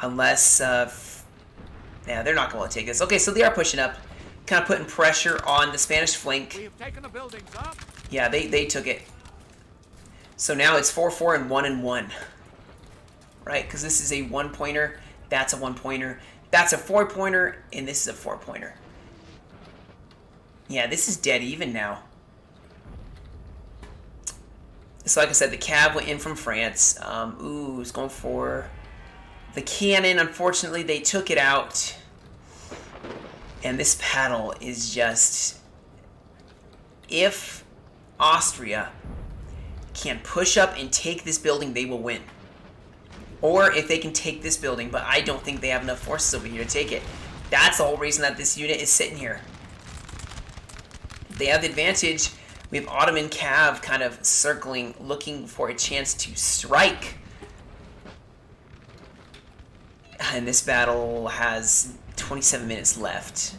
Speaker 1: Unless, yeah, they're not going to take this. Okay, so they are pushing up. Kind of putting pressure on the Spanish flank.
Speaker 2: We have taken the buildings up.
Speaker 1: Yeah, they took it. So now it's 4-4 and 1-1. Right? Because this is a 1-pointer. That's a 1-pointer. That's a 4-pointer. And this is a 4-pointer. Yeah, this is dead even now. So like I said, the cav went in from France. Ooh, it's going for the cannon. Unfortunately, they took it out. And this battle is just, if Austria can push up and take this building, they will win. Or if they can take this building, but I don't think they have enough forces over here to take it. That's the whole reason that this unit is sitting here. They have the advantage. We have Ottoman Cav kind of circling, looking for a chance to strike. And this battle has 27 minutes left.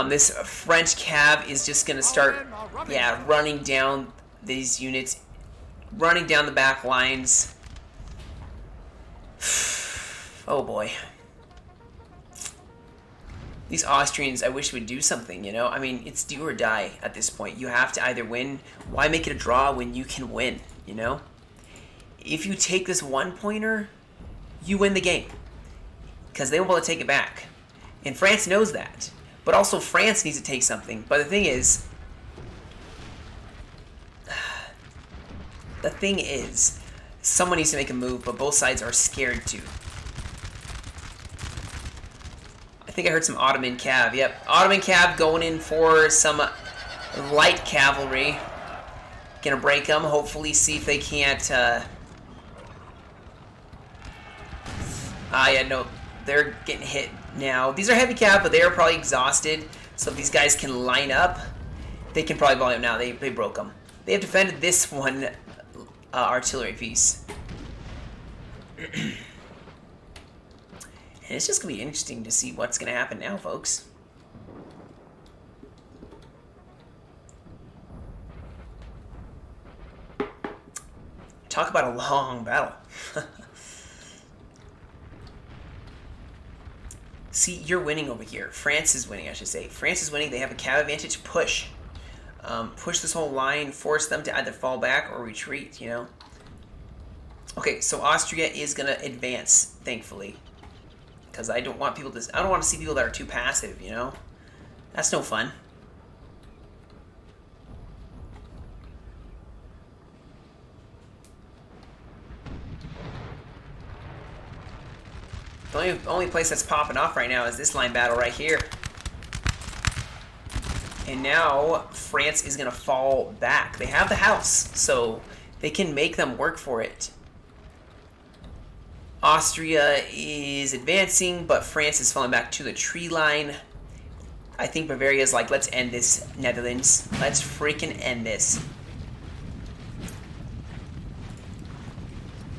Speaker 1: This French cav is just going to start, yeah, running down these units, running down the back lines. Oh boy. These Austrians, I wish would do something, you know? I mean, it's do or die at this point. You have to either win. Why make it a draw when you can win, you know? If you take this 1-pointer, you win the game. Because they won't be able to take it back. And France knows that. But also France needs to take something. But the thing is, someone needs to make a move, but both sides are scared to. I think I heard some Ottoman Cav. Yep, Ottoman Cav going in for some light cavalry. Gonna break them, hopefully see if they can't, yeah, no, they're getting hit now. These are heavy cav, but they are probably exhausted. So if these guys can line up, they can probably volley them now. They broke them. They have defended this one artillery piece. And it's just going to be interesting to see what's going to happen now, folks. Talk about a long battle. See, you're winning over here. France is winning, I should say. France is winning. They have a cav advantage. Push. Push this whole line. Force them to either fall back or retreat, you know. Okay, so Austria is going to advance, thankfully. Because I don't want people to... I don't want to see people that are too passive, you know. That's no fun. The only place that's popping off right now is this line battle right here. And now France is going to fall back. They have the house, so they can make them work for it. Austria is advancing, but France is falling back to the tree line. I think Bavaria's like, let's end this, Netherlands. Let's freaking end this.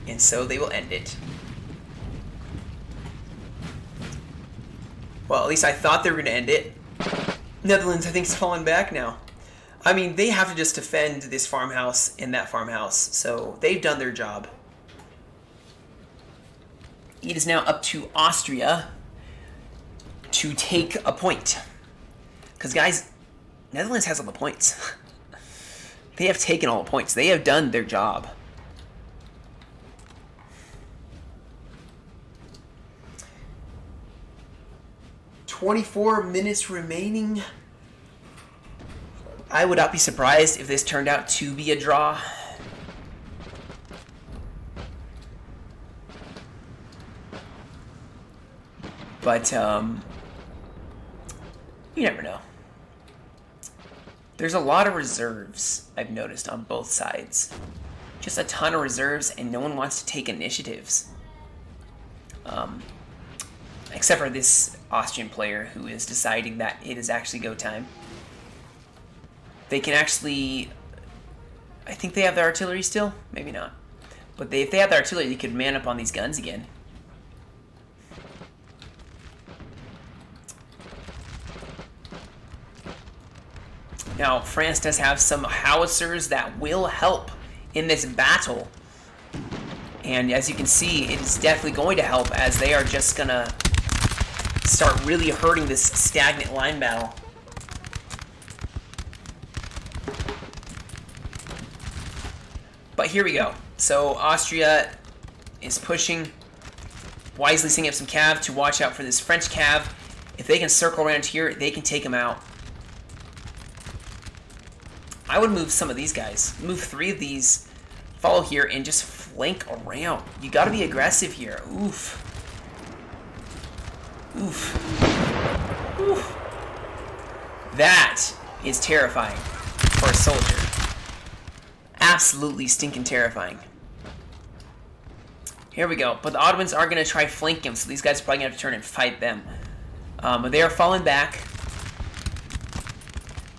Speaker 1: And so they will end it. Well, at least I thought they were going to end it. Netherlands, I think, is falling back now. I mean, they have to just defend this farmhouse and that farmhouse, so they've done their job. It is now up to Austria to take a point. Because, guys, Netherlands has all the points. They have taken all the points. They have done their job. "24 minutes remaining. I would not be surprised if this turned out to be a draw. But, you never know. There's a lot of reserves, I've noticed, on both sides. Just a ton of reserves, and no one wants to take initiatives. Except for this Austrian player who is deciding that it is actually go time. They can actually... I think they have the artillery still? Maybe not. But if they have the artillery, they could man up on these guns again. Now, France does have some howitzers that will help in this battle. And as you can see, it is definitely going to help, as they are just going to start really hurting this stagnant line battle. But here we go. So Austria is pushing, wisely setting up some cav to watch out for this French cav. If they can circle around here, they can take them out. I would move some of these guys. Move 3 of these, follow here, and just flank around. You gotta be aggressive here. Oof. Oof. Oof. That is terrifying for a soldier. Absolutely stinking terrifying. Here we go. But the Ottomans are going to try flank him, so these guys are probably going to have to turn and fight them. But they are falling back.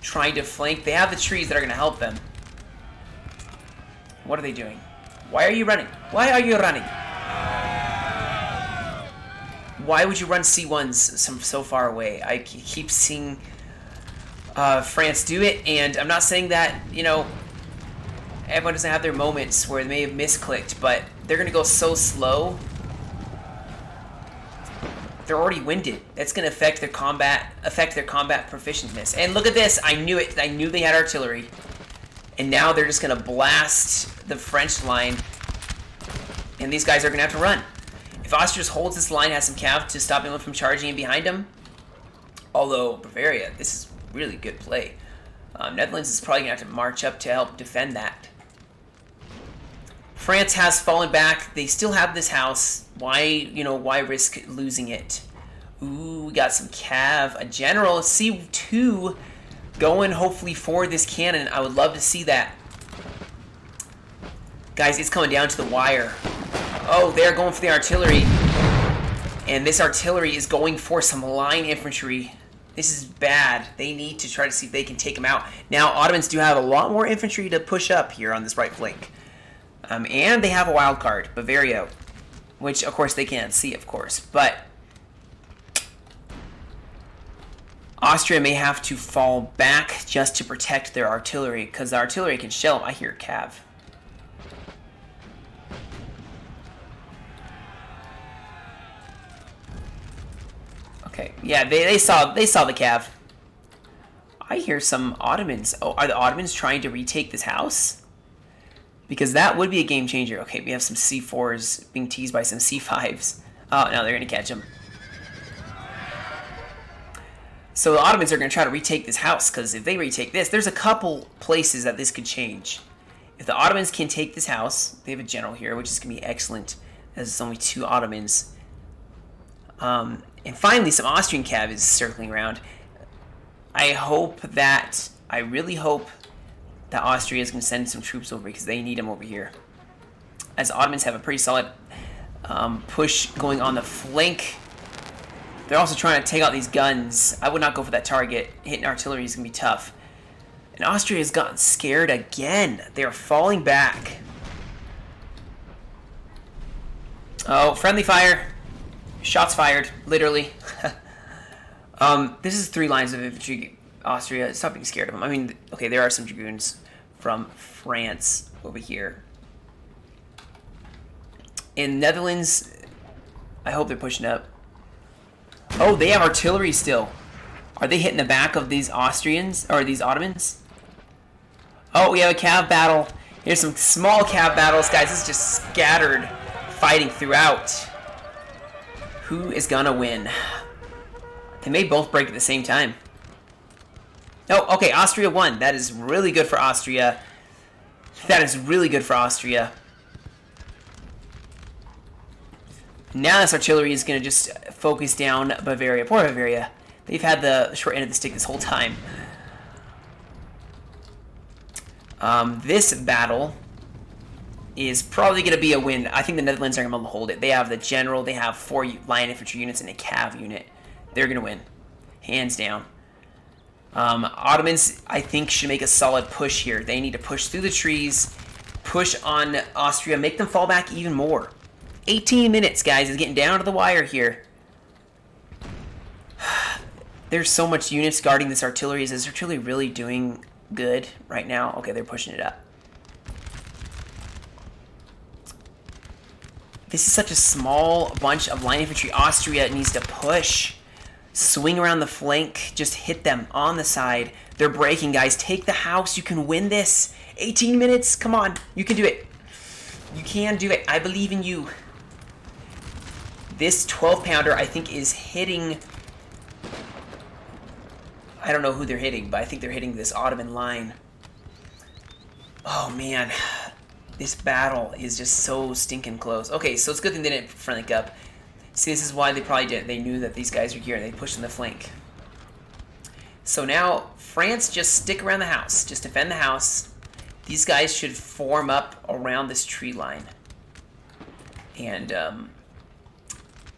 Speaker 1: Trying to flank. They have the trees that are going to help them. What are they doing? Why are you running? Why are you running? Why would you run C1s so far away? I keep seeing France do it, and I'm not saying that, you know, everyone doesn't have their moments where they may have misclicked, but they're going to go so slow. They're already winded. That's going to affect their combat proficientness. And look at this. I knew it. I knew they had artillery. And now they're just going to blast the French line. And these guys are going to have to run. If Austria just holds this line, has some cav to stop anyone from charging in behind them. Although, Bavaria, this is really good play. Netherlands is probably going to have to march up to help defend that. France has fallen back. They still have this house. Why risk losing it? Ooh, we got some cav. A general, C2, going hopefully for this cannon. I would love to see that. Guys, it's coming down to the wire. Oh, they're going for the artillery. And this artillery is going for some line infantry. This is bad. They need to try to see if they can take them out. Now, Ottomans do have a lot more infantry to push up here on this right flank. And they have a wild card, Bavaria, which, of course, they can't see, of course. But Austria may have to fall back just to protect their artillery, because the artillery can shell them. I hear cav. Okay, yeah, they saw the cav. I hear some Ottomans. Oh, are the Ottomans trying to retake this house? Because that would be a game changer. Okay, we have some C4s being teased by some C5s. Oh, no, they're going to catch them. So the Ottomans are going to try to retake this house, because if they retake this, there's a couple places that this could change. If the Ottomans can take this house, they have a general here, which is going to be excellent, as it's only 2 Ottomans. And finally, some Austrian cav is circling around. I really hope that Austria is going to send some troops over, because they need them over here. As the Ottomans have a pretty solid push going on the flank. They're also trying to take out these guns. I would not go for that target. Hitting artillery is going to be tough. And Austria has gotten scared again. They are falling back. Oh, friendly fire. Shots fired, literally. This is 3 lines of infantry. Austria, stop being scared of them. I mean, okay, there are some dragoons from France over here. In Netherlands, I hope they're pushing up. Oh, they have artillery still. Are they hitting the back of these Austrians, or these Ottomans? Oh, we have a cav battle. Here's some small cav battles, guys. This is just scattered fighting throughout. Who is gonna win? They may both break at the same time. Oh, okay, Austria won. That is really good for Austria. That is really good for Austria. Now this artillery is going to just focus down Bavaria. Poor Bavaria. They've had the short end of the stick this whole time. This battle is probably going to be a win. I think the Netherlands are going to be able to hold it. They have the general. They have 4 line infantry units and a cav unit. They're going to win. Hands down. Ottomans, I think, should make a solid push here. They need to push through the trees, push on Austria, make them fall back even more. 18 minutes, guys. It's getting down to the wire here. There's so much units guarding this artillery. Is this artillery really doing good right now? Okay, they're pushing it up. This is such a small bunch of line infantry. Austria needs to push. Swing around the flank. Just hit them on the side. They're breaking, guys. Take the house. You can win this. 18 minutes. Come on. You can do it. You can do it. I believe in you. This 12-pounder, I think, is hitting... I don't know who they're hitting, but I think they're hitting this Ottoman line. Oh, man. This battle is just so stinking close. Okay, so it's a good thing they didn't flank up. See, this is why they probably didn't. They knew that these guys were here, and they pushed in the flank. So now, France, just stick around the house. Just defend the house. These guys should form up around this tree line. And,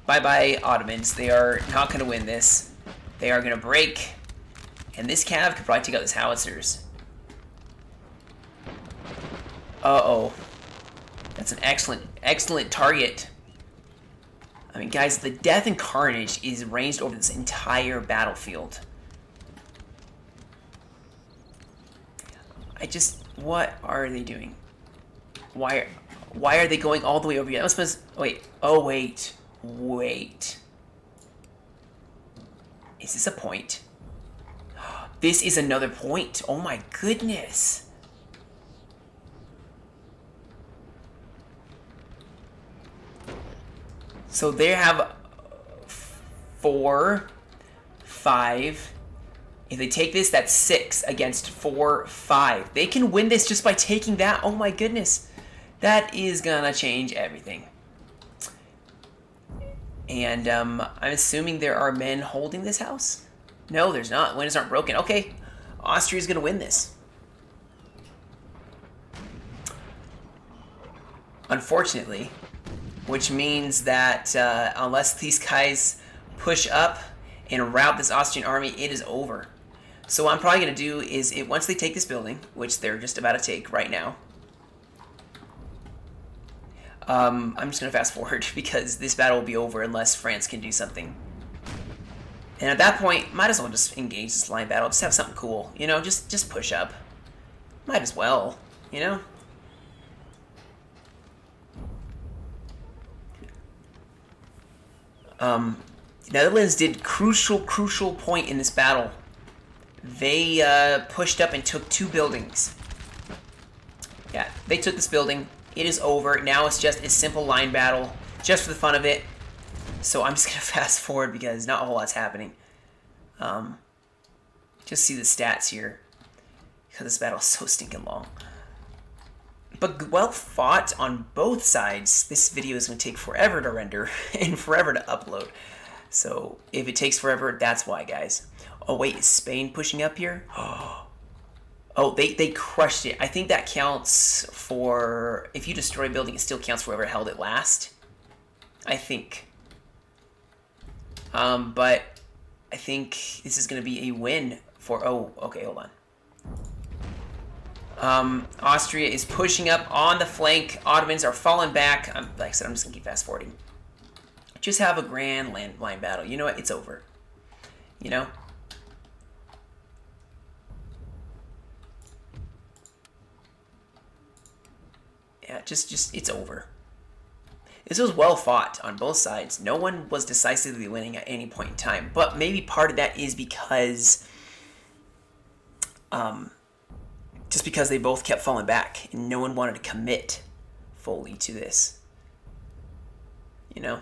Speaker 1: bye-bye, Ottomans. They are not going to win this. They are going to break. And this cav could probably take out these howitzers. Uh-oh. That's an excellent target. I mean, guys, the death and carnage is ranged over this entire battlefield. What are they doing? Why are they going all the way over here? Wait. Oh, wait. Wait. Is this a point? This is another point. Oh my goodness. So they have 4, 5. If they take this, that's 6 against 4, 5. They can win this just by taking that. Oh my goodness. That is gonna change everything. And I'm assuming there are men holding this house? No, there's not. Windows aren't broken. Okay. Austria's gonna win this. Unfortunately. Which means that unless these guys push up and rout this Austrian army, it is over. So what I'm probably going to do is, once they take this building, which they're just about to take right now, I'm just going to fast forward because this battle will be over unless France can do something. And at that point, might as well just engage this line battle. Just have something cool, you know, just push up. Might as well, you know? Netherlands did crucial point in this battle. They pushed up and took 2 buildings. Yeah, they took this building. It is over. Now it's just a simple line battle, just for the fun of it. So I'm just going to fast forward because not a whole lot's happening. Just see the stats here. Because this battle is so stinking long. But well fought on both sides. This video is going to take forever to render and forever to upload. So if it takes forever, that's why, guys. Oh, wait, is Spain pushing up here? Oh, they crushed it. I think that counts for... If you destroy a building, it still counts for whoever held it last. I think. But I think this is going to be a win for... Oh, okay, hold on. Austria is pushing up on the flank. Ottomans are falling back. Like I said, I'm just going to keep fast forwarding. Just have a grand line battle. You know what? It's over. you know? Yeah, just it's over. This was well fought on both sides. No one was decisively winning at any point in time. But maybe part of that is because, just because they both kept falling back and no one wanted to commit fully to this. You know?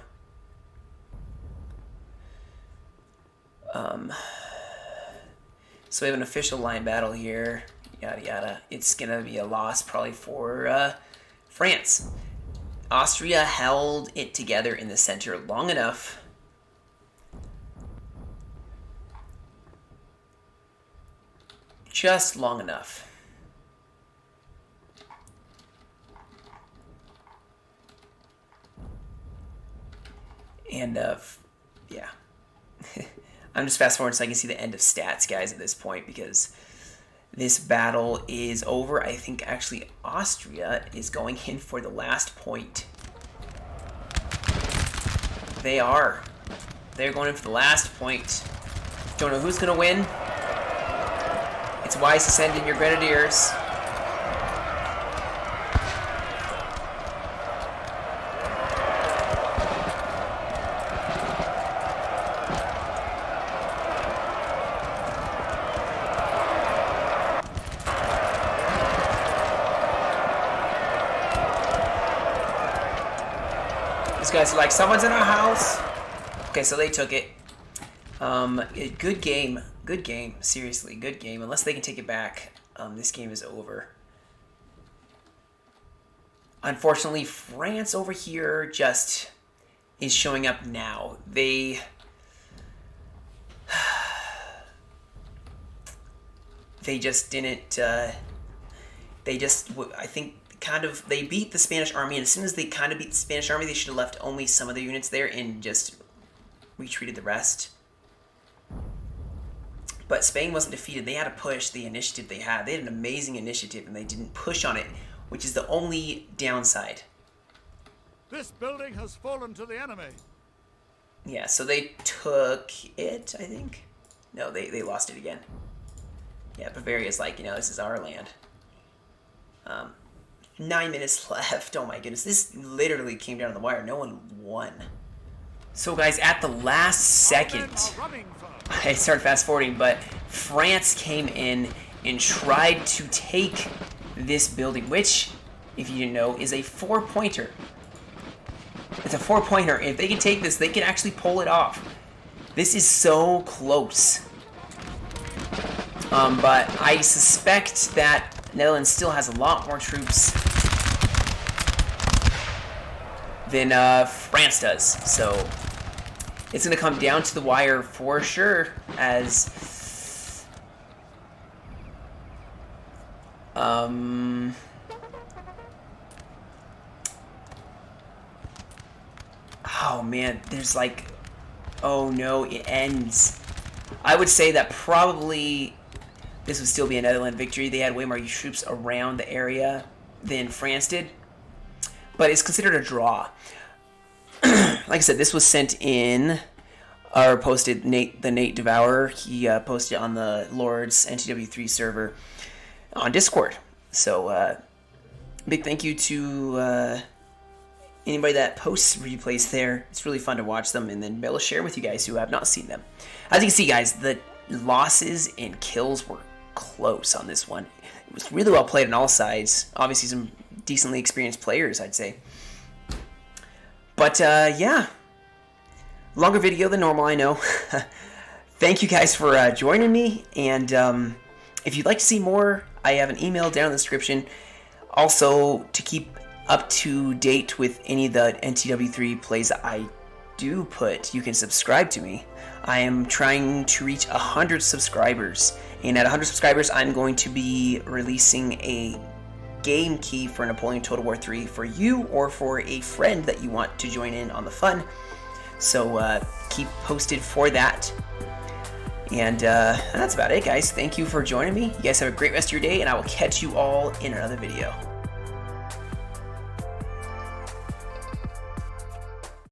Speaker 1: So we have an official line battle here. Yada yada. It's gonna be a loss probably for France. Austria held it together in the center long enough just long enough. And yeah. I'm just fast forwarding so I can see the end of stats, guys, at this point, because this battle is over. I think actually Austria is going in for the last point. They are. They're going in for the last point. Don't know who's going to win. It's wise to send in your grenadiers. These guys are like, someone's in our house. Okay, so they took it. Good game. Good game. Seriously, good game. Unless they can take it back, this game is over. Unfortunately, France over here just is showing up now. They just didn't. They just, I think, they beat the Spanish army, and as soon as they kind of beat the Spanish army, they should have left only some of their units there and just retreated the rest. But Spain wasn't defeated. They had to push the initiative they had. They had an amazing initiative, and they didn't push on it, which is the only downside.
Speaker 2: This building has fallen to the enemy.
Speaker 1: Yeah, so they took it, I think. No, they lost it again. Yeah, Bavaria's like, this is our land. 9 minutes left. Oh my goodness. This literally came down to the wire. No one won. So guys, at the last second, I started fast forwarding, but France came in and tried to take this building, which, if you didn't know, is a 4-pointer. It's a 4-pointer. If they can take this, they can actually pull it off. This is so close. But I suspect that Netherlands still has a lot more troops than France does. So it's going to come down to the wire for sure, as oh man, there's like, oh no, it ends. I would say that probably this would still be a Netherlands victory. They had way more troops around the area than France did. But it's considered a draw. Like I said, this was sent in, or posted, the Nate Devourer. He posted on the Lord's NTW3 server on Discord. So, big thank you to anybody that posts replays there. It's really fun to watch them and then be able to share with you guys who have not seen them. As you can see, guys, the losses and kills were close on this one. It was really well played on all sides. Obviously, some decently experienced players, I'd say. But, yeah. Longer video than normal, I know. Thank you guys for joining me. And if you'd like to see more, I have an email down in the description. Also, to keep up to date with any of the NTW3 plays that I do put, you can subscribe to me. I am trying to reach 100 subscribers. And at 100 subscribers, I'm going to be releasing a game key for Napoleon Total War 3 for you or for a friend that you want to join in on the fun. So keep posted for that. And that's about it, guys. Thank you for joining me. You guys have a great rest of your day, and I will catch you all in another video.